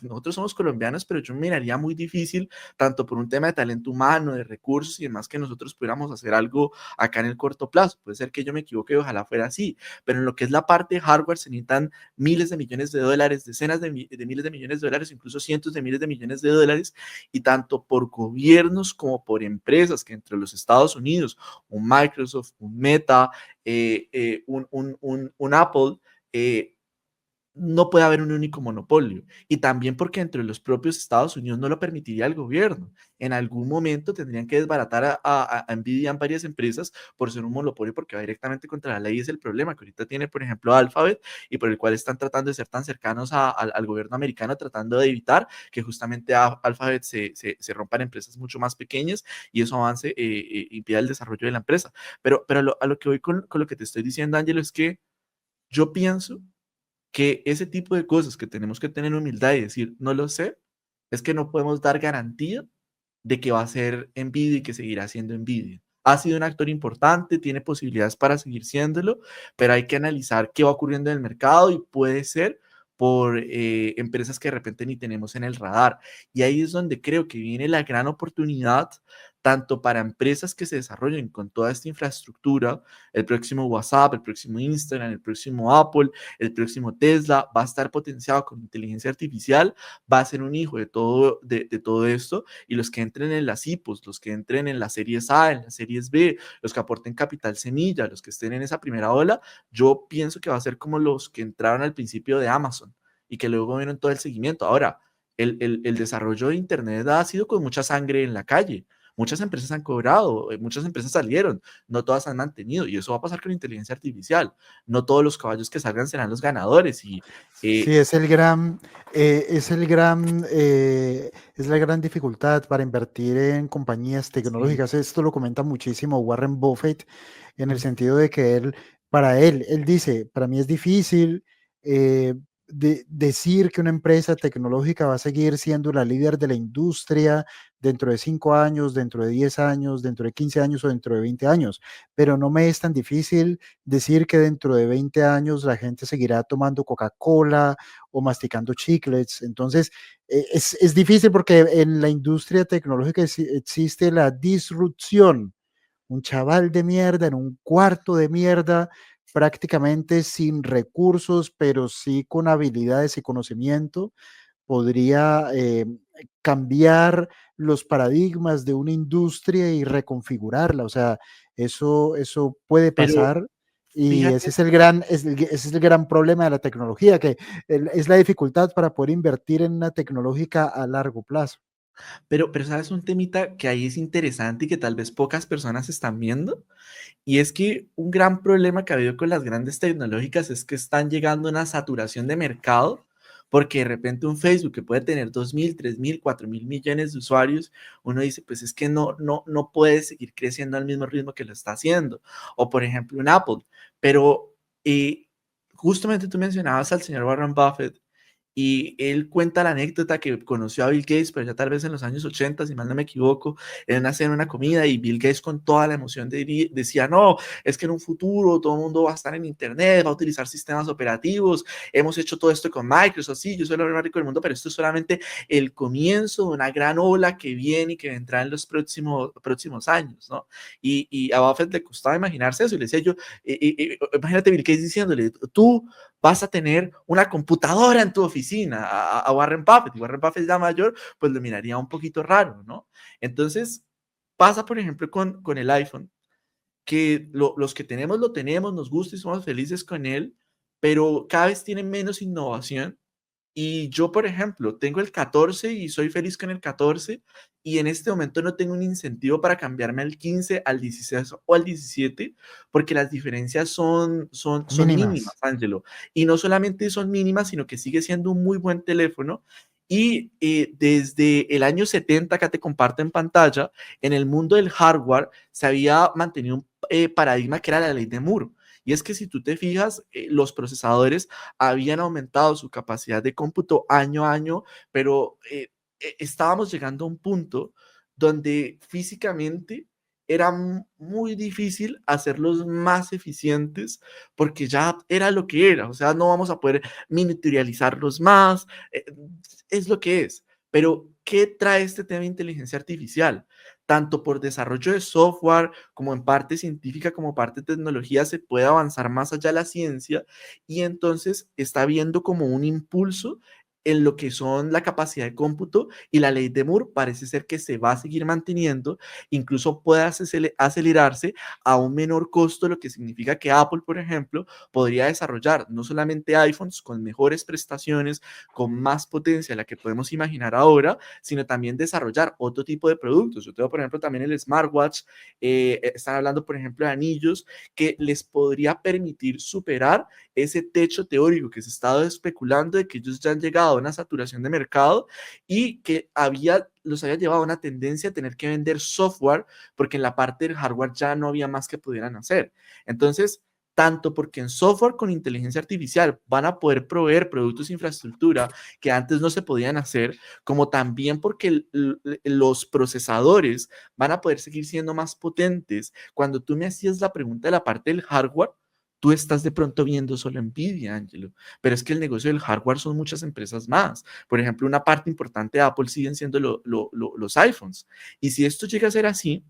nosotros somos colombianos, pero yo me miraría muy difícil, tanto por un tema de talento humano, de recursos y demás, que nosotros pudiéramos hacer algo acá en el corto plazo. Puede ser que yo me equivoque y ojalá fuera así, pero en lo que es la parte de hardware se necesitan miles de millones de dólares, decenas de miles de millones de dólares, incluso cientos de miles de millones de dólares, y tanto por gobiernos como por empresas, que entre los Estados Unidos, un Microsoft, un Meta, un Apple, eh, no puede haber un único monopolio. Y también porque entre los propios Estados Unidos no lo permitiría el gobierno. En algún momento tendrían que desbaratar a Nvidia en varias empresas por ser un monopolio, porque va directamente contra la ley. Es el problema que ahorita tiene, por ejemplo, Alphabet y por el cual están tratando de ser tan cercanos al gobierno americano, tratando de evitar que justamente Alphabet se rompan empresas mucho más pequeñas y eso avance, impida el desarrollo de la empresa. Pero a lo que voy con lo que te estoy diciendo, Ángelo, es que yo pienso que ese tipo de cosas que tenemos que tener humildad y decir, no lo sé, es que no podemos dar garantía de que va a ser Nvidia y que seguirá siendo Nvidia. Ha sido un actor importante, tiene posibilidades para seguir siéndolo, pero hay que analizar qué va ocurriendo en el mercado y puede ser por empresas que de repente ni tenemos en el radar. Y ahí es donde creo que viene la gran oportunidad, tanto para empresas que se desarrollen con toda esta infraestructura, el próximo WhatsApp, el próximo Instagram, el próximo Apple, el próximo Tesla, va a estar potenciado con inteligencia artificial, va a ser un hijo de todo esto, y los que entren en las IPOs, los que entren en las series A, en las series B, los que aporten capital semilla, los que estén en esa primera ola, yo pienso que va a ser como los que entraron al principio de Amazon y que luego vieron todo el seguimiento. Ahora, el desarrollo de Internet ha sido con mucha sangre en la calle, muchas empresas han cobrado, muchas empresas salieron, no todas han mantenido, y eso va a pasar con inteligencia artificial. No todos los caballos que salgan serán los ganadores, y Sí, es el gran, es el gran, es la gran dificultad para invertir en compañías sí, tecnológicas. Esto lo comenta muchísimo Warren Buffett en el mm, sentido de que para él dice, para mí es difícil eh, decir que una empresa tecnológica va a seguir siendo la líder de la industria dentro de 5 años, dentro de 10 años, dentro de 15 años o dentro de 20 años, pero no me es tan difícil decir que dentro de 20 años la gente seguirá tomando Coca-Cola o masticando chiclets. Entonces, es difícil porque en la industria tecnológica existe la disrupción. Un chaval de mierda en un cuarto de mierda, prácticamente sin recursos, pero sí con habilidades y conocimiento, podría cambiar los paradigmas de una industria y reconfigurarla. O sea, eso puede pero pasar y fíjate. ese es el gran problema de la tecnología, que es la dificultad para poder invertir en una tecnológica a largo plazo. Pero ¿sabes un temita que ahí es interesante y que tal vez pocas personas están viendo? Y es que un gran problema que ha habido con las grandes tecnológicas es que están llegando a una saturación de mercado, porque de repente un Facebook que puede tener 2.000, 3.000, 4.000 millones de usuarios, uno dice, pues es que no puede seguir creciendo al mismo ritmo que lo está haciendo. O por ejemplo un Apple. Pero eh, justamente tú mencionabas al señor Warren Buffett, y él cuenta la anécdota que conoció a Bill Gates, pero ya tal vez en los años 80, si mal no me equivoco, en una cena, una comida, y Bill Gates con toda la emoción decía, no, es que en un futuro todo el mundo va a estar en Internet, va a utilizar sistemas operativos, hemos hecho todo esto con Microsoft, sí, yo soy el hombre más rico del mundo, pero esto es solamente el comienzo de una gran ola que viene y que vendrá en los próximos años, ¿no? Y a Buffett le costaba imaginarse eso, y le decía yo, imagínate Bill Gates diciéndole, tú vas a tener una computadora en tu oficina a Warren Buffett, y Warren Buffett ya mayor, pues lo miraría un poquito raro, ¿no? Entonces, pasa, por ejemplo, con el iPhone, que los que tenemos lo tenemos, nos gusta y somos felices con él, pero cada vez tiene menos innovación. Y yo, por ejemplo, tengo el 14 y soy feliz con el 14, y en este momento no tengo un incentivo para cambiarme al 15, al 16 o al 17, porque las diferencias son mínimas, Mínimas. Ángelo. Y no solamente son mínimas, sino que sigue siendo un muy buen teléfono. Y desde el año 70, acá te comparto en pantalla, en el mundo del hardware se había mantenido un paradigma que era la ley de Moore. Y es que si tú te fijas, los procesadores habían aumentado su capacidad de cómputo año a año, pero estábamos llegando a un punto donde físicamente era muy difícil hacerlos más eficientes porque ya era lo que era, o sea, no vamos a poder miniaturizarlos más, es lo que es. Pero, ¿qué trae este tema de inteligencia artificial? Tanto por desarrollo de software como en parte científica, como parte de tecnología, se puede avanzar más allá de la ciencia, y entonces está viendo como un impulso en lo que son la capacidad de cómputo, y la ley de Moore parece ser que se va a seguir manteniendo, incluso puede acelerarse a un menor costo, lo que significa que Apple, por ejemplo, podría desarrollar no solamente iPhones con mejores prestaciones, con más potencia de la que podemos imaginar ahora, sino también desarrollar otro tipo de productos. Yo tengo, por ejemplo, también el smartwatch, están hablando, por ejemplo, de anillos que les podría permitir superar ese techo teórico que se estaba especulando de que ellos ya han llegado a una saturación de mercado, y que los había llevado a una tendencia a tener que vender software porque en la parte del hardware ya no había más que pudieran hacer. Entonces, tanto porque en software con inteligencia artificial van a poder proveer productos de infraestructura que antes no se podían hacer, como también porque los procesadores van a poder seguir siendo más potentes. Cuando tú me hacías la pregunta de la parte del hardware, tú estás de pronto viendo solo Nvidia, Angelo, pero es que el negocio del hardware son muchas empresas más. Por ejemplo, una parte importante de Apple siguen siendo los iPhones. Y si esto llega a ser así,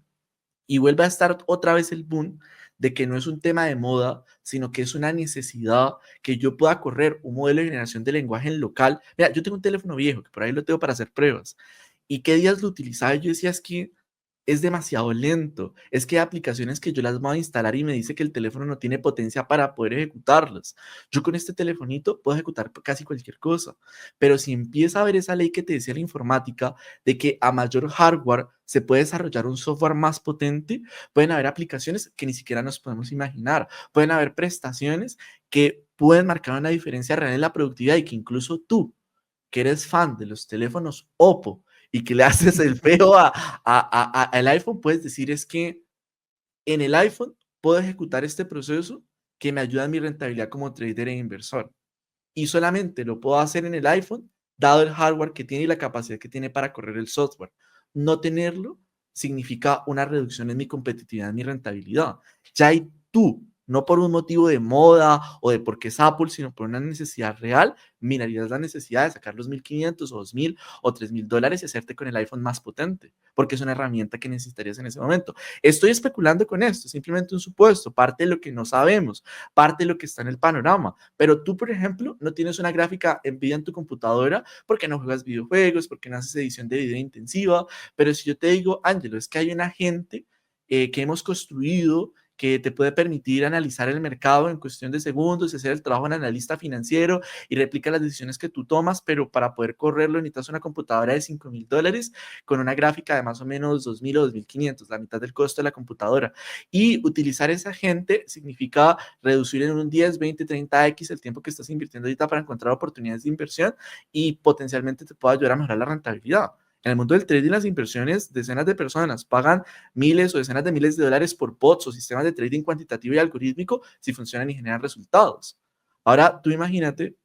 y vuelve a estar otra vez el boom de que no es un tema de moda, sino que es una necesidad que yo pueda correr un modelo de generación de lenguaje en local. Mira, yo tengo un teléfono viejo, que por ahí lo tengo para hacer pruebas, y qué días lo utilizaba, yo decía, es que es demasiado lento, es que hay aplicaciones que yo las voy a instalar y me dice que el teléfono no tiene potencia para poder ejecutarlas. Yo con este telefonito puedo ejecutar casi cualquier cosa, pero si empieza a ver esa ley que te decía la informática, de que a mayor hardware se puede desarrollar un software más potente, pueden haber aplicaciones que ni siquiera nos podemos imaginar, pueden haber prestaciones que pueden marcar una diferencia real en la productividad y que incluso tú, que eres fan de los teléfonos Oppo y que le haces el feo al iPhone, puedes decir es que en el iPhone puedo ejecutar este proceso que me ayuda en mi rentabilidad como trader e inversor. Y solamente lo puedo hacer en el iPhone, dado el hardware que tiene y la capacidad que tiene para correr el software. No tenerlo significa una reducción en mi competitividad, en mi rentabilidad. Ya ahí tú, no por un motivo de moda o de porque es Apple, sino por una necesidad real, mirarías la necesidad de sacar los 1.500 o 2.000 o 3.000 dólares y hacerte con el iPhone más potente, porque es una herramienta que necesitarías en ese momento. Estoy especulando con esto, simplemente un supuesto, parte de lo que no sabemos, parte de lo que está en el panorama. Pero tú, por ejemplo, no tienes una gráfica NVIDIA en tu computadora porque no juegas videojuegos, porque no haces edición de video intensiva. Pero si yo te digo, Ángelo, es que hay un agente que hemos construido que te puede permitir analizar el mercado en cuestión de segundos y hacer el trabajo de analista financiero y replica las decisiones que tú tomas, pero para poder correrlo necesitas una computadora de $5.000 con una gráfica de más o menos 2.000 o 2.500, la mitad del costo de la computadora. Y utilizar ese agente significa reducir en un 10, 20, 30x el tiempo que estás invirtiendo ahorita para encontrar oportunidades de inversión y potencialmente te puede ayudar a mejorar la rentabilidad. En el mundo del trading, las inversiones, decenas de personas pagan miles o decenas de miles de dólares por bots o sistemas de trading cuantitativo y algorítmico si funcionan y generan resultados. Ahora, tú imagínate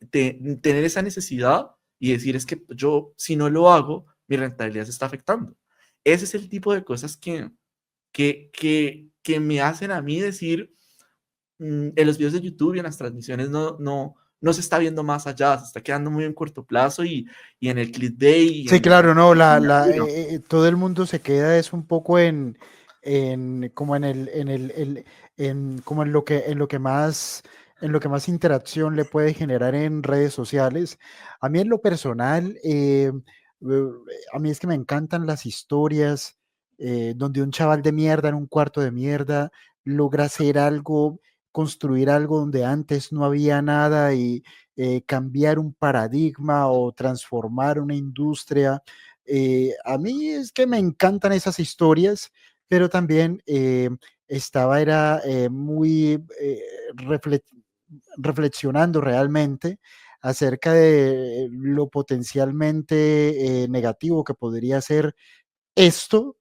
tener esa necesidad y decir es que yo, si no lo hago, mi rentabilidad se está afectando. Ese es el tipo de cosas que me hacen a mí decir, en los videos de YouTube y en las transmisiones no se está viendo más allá, se está quedando muy en corto plazo y en el clickbait y Sí, en... claro, no, Bueno, todo el mundo se queda es un poco como como en lo que más interacción le puede generar en redes sociales. A mí en lo personal, a mí es que me encantan las historias donde un chaval de mierda en un cuarto de mierda logra hacer algo, construir algo donde antes no había nada y cambiar un paradigma o transformar una industria. A mí es que me encantan esas historias, pero también era muy reflexionando realmente acerca de lo potencialmente negativo que podría ser esto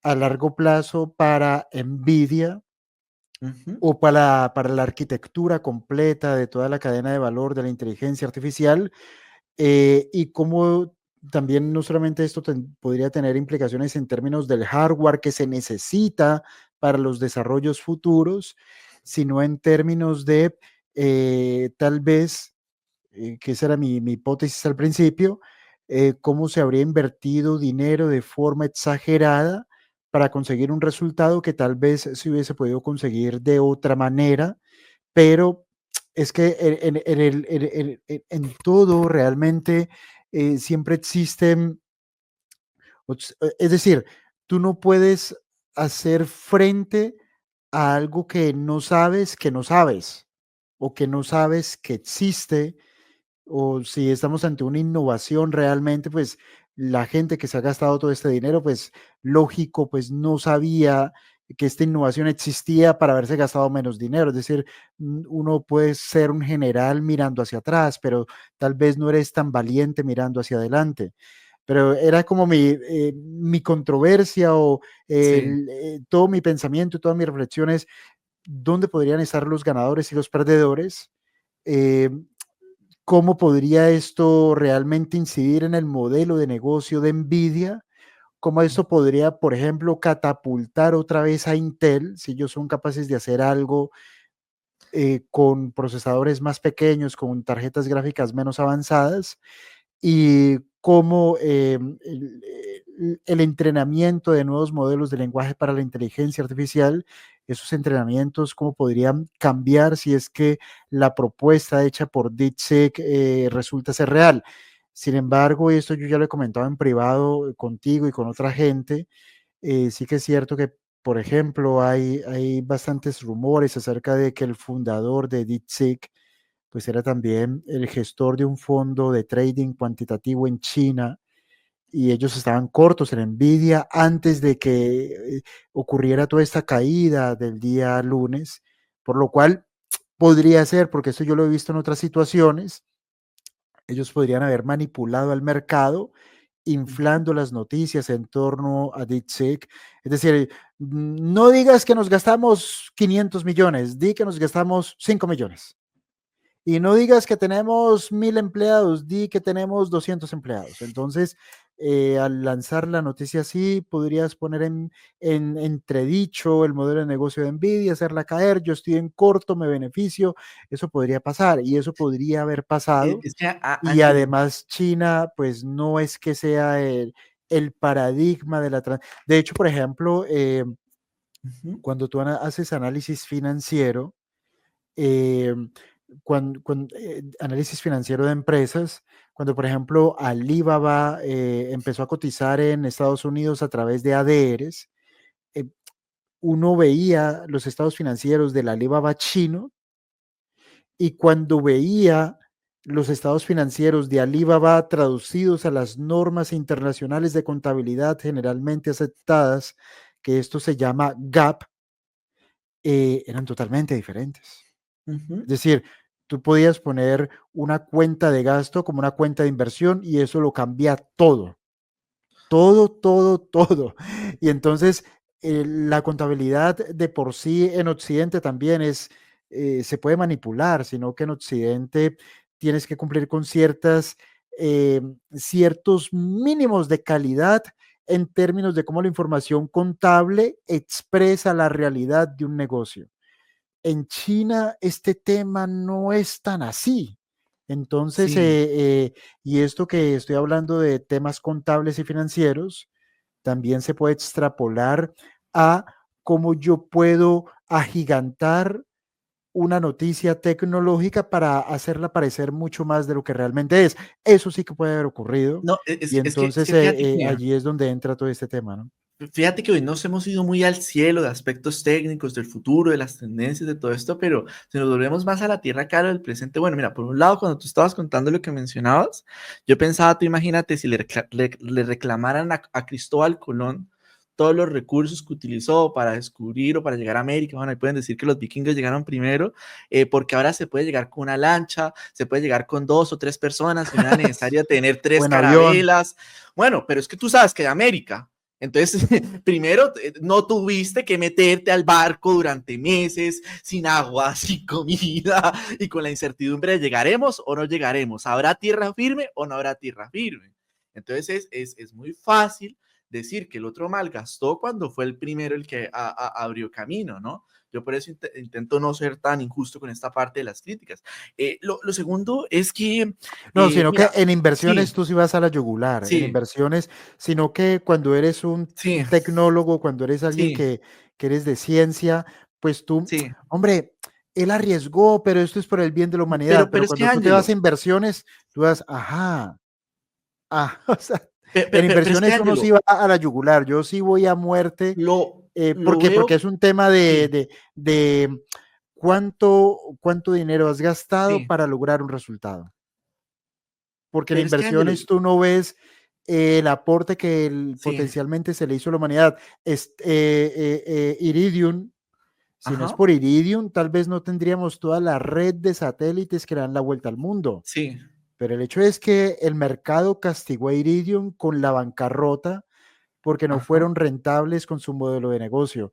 a largo plazo para Nvidia ujú, o para la arquitectura completa de toda la cadena de valor de la inteligencia artificial, y cómo también no solamente esto podría tener implicaciones en términos del hardware que se necesita para los desarrollos futuros, sino en términos de tal vez, que esa era mi hipótesis al principio, cómo se habría invertido dinero de forma exagerada para conseguir un resultado que tal vez se hubiese podido conseguir de otra manera, pero es que en todo realmente siempre existen, es decir, tú no puedes hacer frente a algo que no sabes, o que no sabes que existe, o si estamos ante una innovación realmente, pues la gente que se ha gastado todo este dinero, pues lógico, pues no sabía que esta innovación existía para haberse gastado menos dinero. Es decir, uno puede ser un general mirando hacia atrás, pero tal vez no eres tan valiente mirando hacia adelante. Pero era como mi controversia o sí. todo mi pensamiento, todas mis reflexiones, dónde podrían estar los ganadores y los perdedores. Eh, ¿Cómo podría esto realmente incidir en el modelo de negocio de Nvidia? ¿Cómo esto podría, por ejemplo, catapultar otra vez a Intel si ellos son capaces de hacer algo con procesadores más pequeños, con tarjetas gráficas menos avanzadas? Y cómo el entrenamiento de nuevos modelos de lenguaje para la inteligencia artificial, esos entrenamientos, cómo podrían cambiar si es que la propuesta hecha por DeepSeek resulta ser real. Sin embargo, esto yo ya lo he comentado en privado contigo y con otra gente. Sí que es cierto que, por ejemplo, hay bastantes rumores acerca de que el fundador de DeepSeek pues era también el gestor de un fondo de trading cuantitativo en China, y ellos estaban cortos en Nvidia antes de que ocurriera toda esta caída del día lunes, por lo cual podría ser, porque esto yo lo he visto en otras situaciones, ellos podrían haber manipulado al mercado Ujú. inflando las noticias en torno a DeepSeek. Es decir, no digas que nos gastamos 500 millones, di que nos gastamos 5 millones. Y no digas que tenemos 1000 empleados, di que tenemos 200 empleados. Entonces, al lanzar la noticia así, podrías poner en entredicho el modelo de negocio de Nvidia, hacerla caer, yo estoy en corto, me beneficio, eso podría pasar y eso podría haber pasado. Es que, Y Ángelo, además China, pues no es que sea el paradigma de la... De hecho, por ejemplo, ujú, cuando tú haces análisis financiero, eh, análisis financiero de empresas, cuando por ejemplo Alibaba empezó a cotizar en Estados Unidos a través de ADRs, eh, uno veía los estados financieros del Alibaba chino y cuando veía los estados financieros de Alibaba traducidos a las normas internacionales de contabilidad generalmente aceptadas, que esto se llama GAAP, eran totalmente diferentes. ujú. Es decir, tú podías poner una cuenta de gasto como una cuenta de inversión y eso lo cambia todo, todo, todo, todo. Y entonces la contabilidad de por sí en Occidente también se puede manipular, sino que en Occidente tienes que cumplir con ciertos mínimos de calidad en términos de cómo la información contable expresa la realidad de un negocio. En China este tema no es tan así. Entonces, Sí, y esto que estoy hablando de temas contables y financieros, también se puede extrapolar a cómo yo puedo agigantar una noticia tecnológica para hacerla parecer mucho más de lo que realmente es. Eso sí que puede haber ocurrido. no, Y es entonces que fíjate que allí es donde entra todo este tema, ¿no? Fíjate que hoy nos hemos ido muy al cielo de aspectos técnicos, del futuro, de las tendencias, de todo esto, pero si nos volvemos más a la tierra cara del presente, bueno, mira, por un lado, cuando tú estabas contando lo que mencionabas, yo pensaba, tú imagínate si le reclamaran a Cristóbal Colón todos los recursos que utilizó para descubrir o para llegar a América. Bueno, ahí pueden decir que los vikingos llegaron primero, porque ahora se puede llegar con una lancha, se puede llegar con 2 o 3 personas y no era necesario tener O tres en avión. carabelas. Bueno, pero es que tú sabes que de América, entonces, primero, no tuviste que meterte al barco durante meses, sin agua, sin comida y con la incertidumbre de llegaremos o no llegaremos, habrá tierra firme o no habrá tierra firme. Entonces, es muy fácil decir que el otro malgastó cuando fue el primero el que abrió camino, ¿no? Yo por eso intento no ser tan injusto con esta parte de las críticas. Lo segundo es que, No, sino que mira, en inversiones sí, tú sí vas a la yugular, en sí, inversiones, sino que cuando eres sí, un tecnólogo, cuando eres alguien sí, que eres de ciencia, pues tú, sí. hombre, él arriesgó, pero esto es por el bien de la humanidad. Pero Pero es que, cuando tú te vas a Ángelo, inversiones, tú vas, ajá, o sea, en pero es que, inversiones uno sí Ángelo, va a la yugular, yo sí voy a muerte, ¿por lo qué? Porque veo, es un tema sí, de cuánto dinero has gastado sí, para lograr un resultado. Porque en pero es que, Ángelo, inversiones tú no ves el aporte que sí, potencialmente se le hizo a la humanidad. Iridium, si no es ajá, por Iridium, tal vez no tendríamos toda la red de satélites que dan la vuelta al mundo. sí, Pero el hecho es que el mercado castigó a Iridium con la bancarrota porque no ajá, fueron rentables con su modelo de negocio.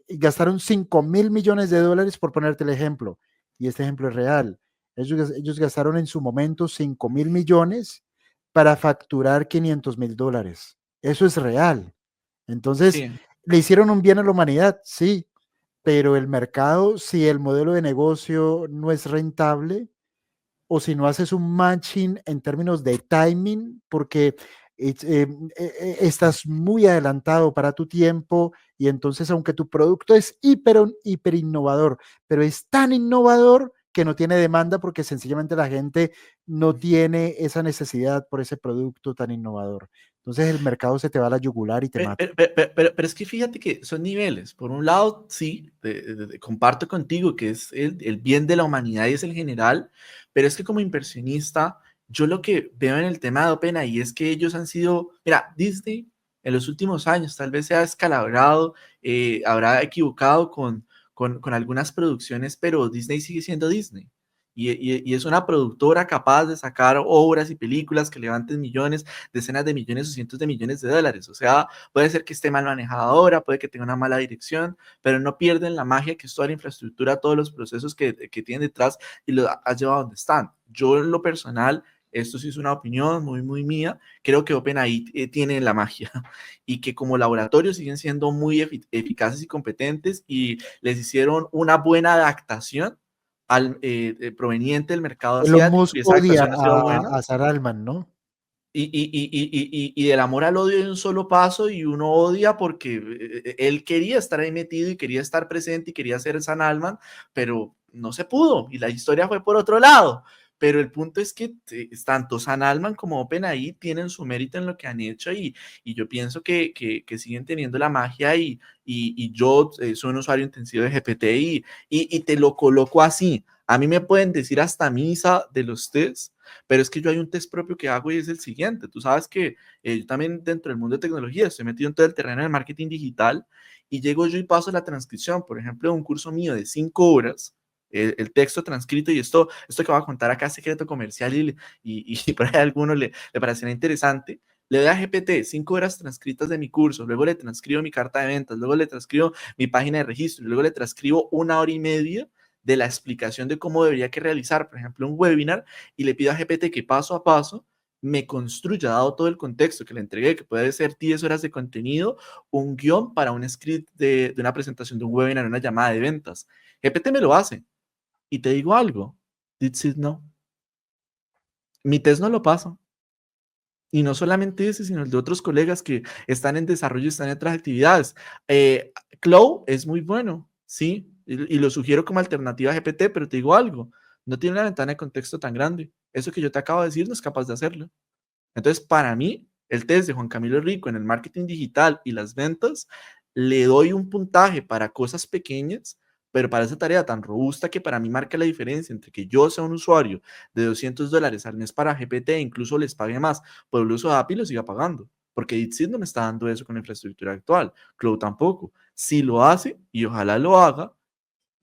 Gastaron 5.000 millones de dólares por ponerte el ejemplo, y este ejemplo es real. Ellos gastaron en su momento 5.000 millones para facturar 500.000 dólares. Eso es real. Entonces, sí, le hicieron un bien a la humanidad, sí, pero el mercado, si el modelo de negocio no es rentable, o si no haces un matching en términos de timing, porque estás muy adelantado para tu tiempo y entonces aunque tu producto es hiper innovador, pero es tan innovador que no tiene demanda porque sencillamente la gente no tiene esa necesidad por ese producto tan innovador. Entonces el mercado se te va a la yugular y te mata. Pero es que fíjate que son niveles. Por un lado, sí, comparto contigo que es el bien de la humanidad y es el general, pero es que como inversionista, Yo lo que veo en el tema de OpenAI es que ellos han sido, mira, Disney en los últimos años tal vez se ha descalabrado, habrá equivocado con algunas producciones, pero Disney sigue siendo Disney. Y es una productora capaz de sacar obras y películas que levanten millones, decenas de millones o cientos de millones de dólares. O sea, puede ser que esté mal manejada ahora, puede que tenga una mala dirección, pero no pierden la magia que es toda la infraestructura, todos los procesos que tienen detrás y lo ha llevado a donde están. Yo en lo personal, esto sí es una opinión muy, muy mía, creo que OpenAI tiene la magia y que como laboratorio siguen siendo muy eficaces y competentes y les hicieron una buena adaptación proveniente del mercado Elon asiático y Musk esa odia adaptación ha sido buena. a Sarah Altman, ¿no? Y del amor al odio hay un solo paso y uno odia porque él quería estar ahí metido y quería estar presente y quería ser San Alman, pero no se pudo y la historia fue por otro lado. Pero el punto es que tanto San Alman como OpenAI tienen su mérito en lo que han hecho y yo pienso que siguen teniendo la magia y yo soy un usuario intensivo de GPT y te lo coloco así. A mí me pueden decir hasta misa de los test, pero es que yo hay un test propio que hago y es el siguiente. Tú sabes que yo también dentro del mundo de tecnología estoy metido en todo el terreno del marketing digital y llego yo y paso la transcripción, por ejemplo, de un curso mío de 5 horas, el texto transcrito y esto que voy a contar acá es secreto comercial y por ahí a alguno le parecerá interesante. Le doy a GPT 5 horas transcritas de mi curso, luego le transcribo mi carta de ventas, luego le transcribo mi página de registro, luego le transcribo 1 hora y media de la explicación de cómo debería que realizar, por ejemplo, un webinar y le pido a GPT que paso a paso me construya, dado todo el contexto que le entregué, que puede ser 10 horas de contenido, un guión para un script de una presentación de un webinar, una llamada de ventas. GPT me lo hace. Y te digo algo, DeepSeek no. Mi test no lo pasa. Y no solamente ese, sino el de otros colegas que están en desarrollo y están en otras actividades. Cloud es muy bueno, sí, y lo sugiero como alternativa a GPT, pero te digo algo, no tiene una ventana de contexto tan grande. Eso que yo te acabo de decir no es capaz de hacerlo. Entonces, para mí, el test de Juan Camilo Rico en el marketing digital y las ventas, le doy un puntaje para cosas pequeñas, pero para esa tarea tan robusta que para mí marca la diferencia entre que yo sea un usuario de $200 al mes para GPT e incluso les pague más por el uso de API y lo siga pagando. Porque DeepSeek no me está dando eso con la infraestructura actual. Cloud tampoco. Si lo hace, y ojalá lo haga,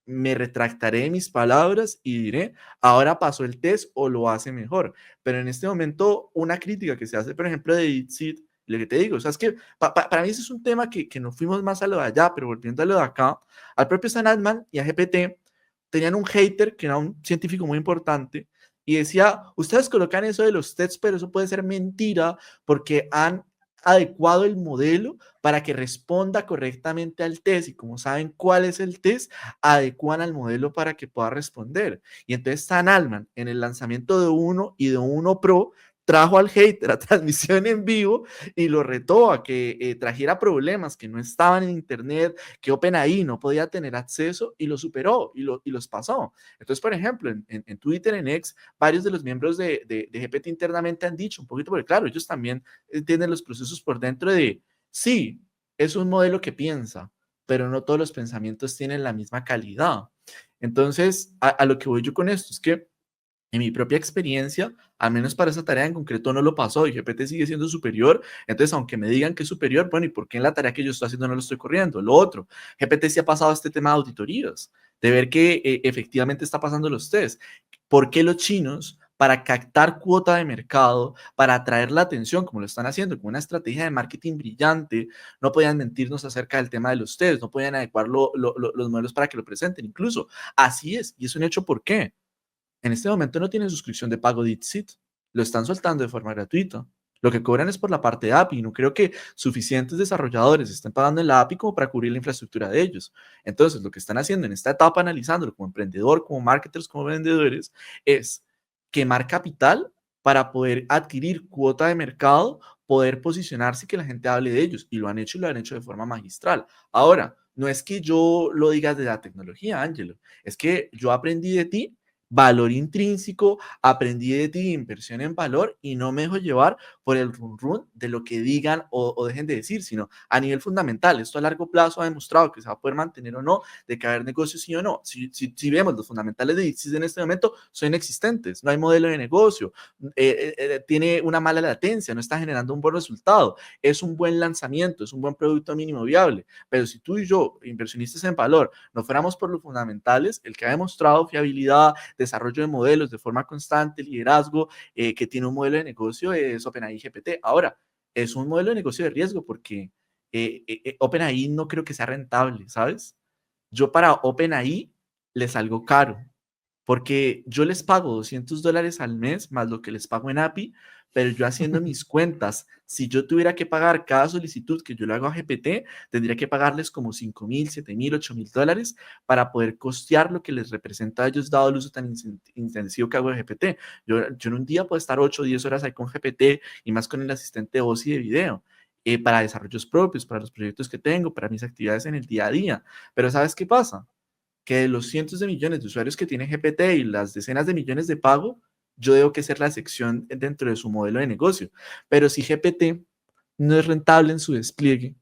me retractaré de mis palabras y diré, ahora pasó el test o lo hace mejor. Pero en este momento, una crítica que se hace, por ejemplo, de DeepSeek, lo que te digo, o sea, es que para mí ese es un tema que nos fuimos más a lo de allá, pero volviendo a lo de acá, al propio Sam Altman y a GPT tenían un hater que era un científico muy importante y decía, ustedes colocan eso de los tests, pero eso puede ser mentira porque han adecuado el modelo para que responda correctamente al test y como saben cuál es el test, adecuan al modelo para que pueda responder. Y entonces Stan Alman, en el lanzamiento de Uno y de Uno Pro, trajo al hater a transmisión en vivo y lo retó a que trajera problemas que no estaban en internet, que OpenAI no podía tener acceso y lo superó y los pasó. Entonces, por ejemplo, en Twitter, en X, varios de los miembros de GPT internamente han dicho un poquito, porque claro, ellos también tienen los procesos por dentro de, sí, es un modelo que piensa, pero no todos los pensamientos tienen la misma calidad. Entonces, a lo que voy yo con esto es que en mi propia experiencia, al menos para esa tarea en concreto no lo pasó y GPT sigue siendo superior. Entonces, aunque me digan que es superior, bueno, ¿y por qué en la tarea que yo estoy haciendo no lo estoy corriendo? Lo otro, GPT sí ha pasado este tema de auditorías, de ver que efectivamente está pasando los test. ¿Por qué los chinos, para captar cuota de mercado, para atraer la atención, como lo están haciendo, con una estrategia de marketing brillante, no podían mentirnos acerca del tema de los test, no podían adecuar los modelos para que lo presenten? Incluso así es, y es un hecho. ¿Por qué? En este momento no tienen suscripción de pago de Itsit, lo están soltando de forma gratuita. Lo que cobran es por la parte de API. No creo que suficientes desarrolladores estén pagando en la API como para cubrir la infraestructura de ellos. Entonces, lo que están haciendo en esta etapa, analizándolo como emprendedor, como marketers, como vendedores, es quemar capital para poder adquirir cuota de mercado, poder posicionarse y que la gente hable de ellos. Y lo han hecho y lo han hecho de forma magistral. Ahora, no es que yo lo diga de la tecnología, Ángelo, es que yo aprendí de ti, valor intrínseco, aprendí de ti inversión en valor y no me dejo llevar por el run run de lo que digan o dejen de decir, sino a nivel fundamental. Esto a largo plazo ha demostrado que se va a poder mantener o no, de que haber negocios sí o no. Si vemos los fundamentales de ITSIS en este momento, son inexistentes, no hay modelo de negocio, tiene una mala latencia, no está generando un buen resultado, es un buen lanzamiento, es un buen producto mínimo viable, pero si tú y yo, inversionistas en valor, no fuéramos por los fundamentales, el que ha demostrado fiabilidad, desarrollo de modelos de forma constante, liderazgo, que tiene un modelo de negocio es OpenAI GPT. Ahora, es un modelo de negocio de riesgo porque OpenAI no creo que sea rentable, ¿sabes? Yo para OpenAI le salgo caro porque yo les pago $200 al mes más lo que les pago en API, pero yo haciendo mis cuentas, si yo tuviera que pagar cada solicitud que yo le hago a GPT, tendría que pagarles como $5,000, $7,000, $8,000 para poder costear lo que les representa a ellos dado el uso tan intensivo que hago de GPT. Yo en un día puedo estar 8 o 10 horas ahí con GPT y más con el asistente de voz y de video. Para desarrollos propios, para los proyectos que tengo, para mis actividades en el día a día. Pero ¿sabes qué pasa? Que de los cientos de millones de usuarios que tiene GPT y las decenas de millones de pago, yo debo que ser la excepción dentro de su modelo de negocio. Pero si GPT no es rentable en su despliegue,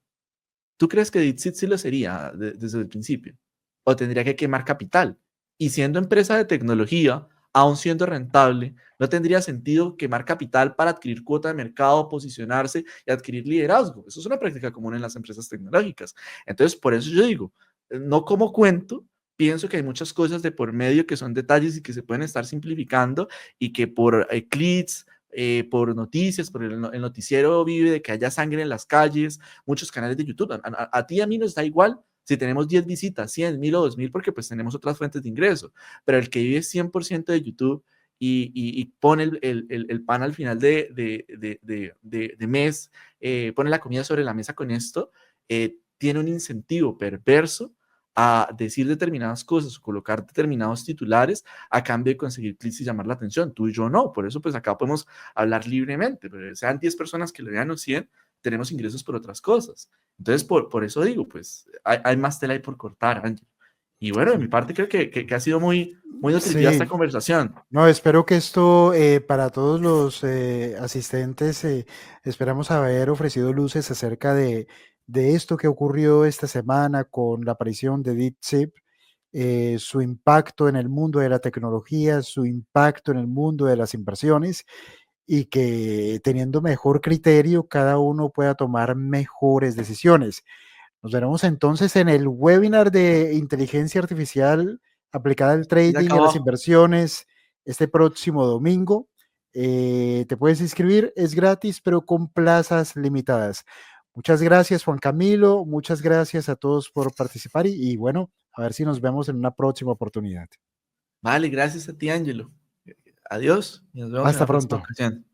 ¿tú crees que DeepSeek sí lo sería desde el principio? ¿O tendría que quemar capital? Y siendo empresa de tecnología, aún siendo rentable, no tendría sentido quemar capital para adquirir cuota de mercado, posicionarse y adquirir liderazgo. Eso es una práctica común en las empresas tecnológicas. Entonces, por eso yo digo, no como cuento, pienso que hay muchas cosas de por medio que son detalles y que se pueden estar simplificando y que por clics, por noticias, por el noticiero vive de que haya sangre en las calles, muchos canales de YouTube. A ti y a mí nos da igual si tenemos 10 visitas, 100, 1000 o 2000, porque pues tenemos otras fuentes de ingreso. Pero el que vive 100% de YouTube y pone el pan al final de mes, pone la comida sobre la mesa con esto, tiene un incentivo perverso a decir determinadas cosas o colocar determinados titulares a cambio de conseguir clics y llamar la atención. Tú y yo no. Por eso, pues acá podemos hablar libremente. Pero sean 10 personas que lo vean o 100, tenemos ingresos por otras cosas. Entonces, por eso digo, pues hay más tela ahí por cortar, Ángel. Y bueno, de mi parte creo que ha sido muy nutritiva esta Sí, conversación. no, espero que esto para todos los asistentes, esperamos haber ofrecido luces acerca de esto que ocurrió esta semana con la aparición de DeepSeek, su impacto en el mundo de la tecnología, su impacto en el mundo de las inversiones y que teniendo mejor criterio cada uno pueda tomar mejores decisiones. Nos veremos entonces en el webinar de inteligencia artificial aplicada al Y trading acá y a las abajo. inversiones este próximo domingo. Te puedes inscribir, es gratis, pero con plazas limitadas. Muchas gracias, Juan Camilo. Muchas gracias a todos por participar y bueno, a ver si nos vemos en una próxima oportunidad. Vale, gracias a ti, Ángelo. Adiós y nos vemos en Hasta la próxima pronto. ocasión.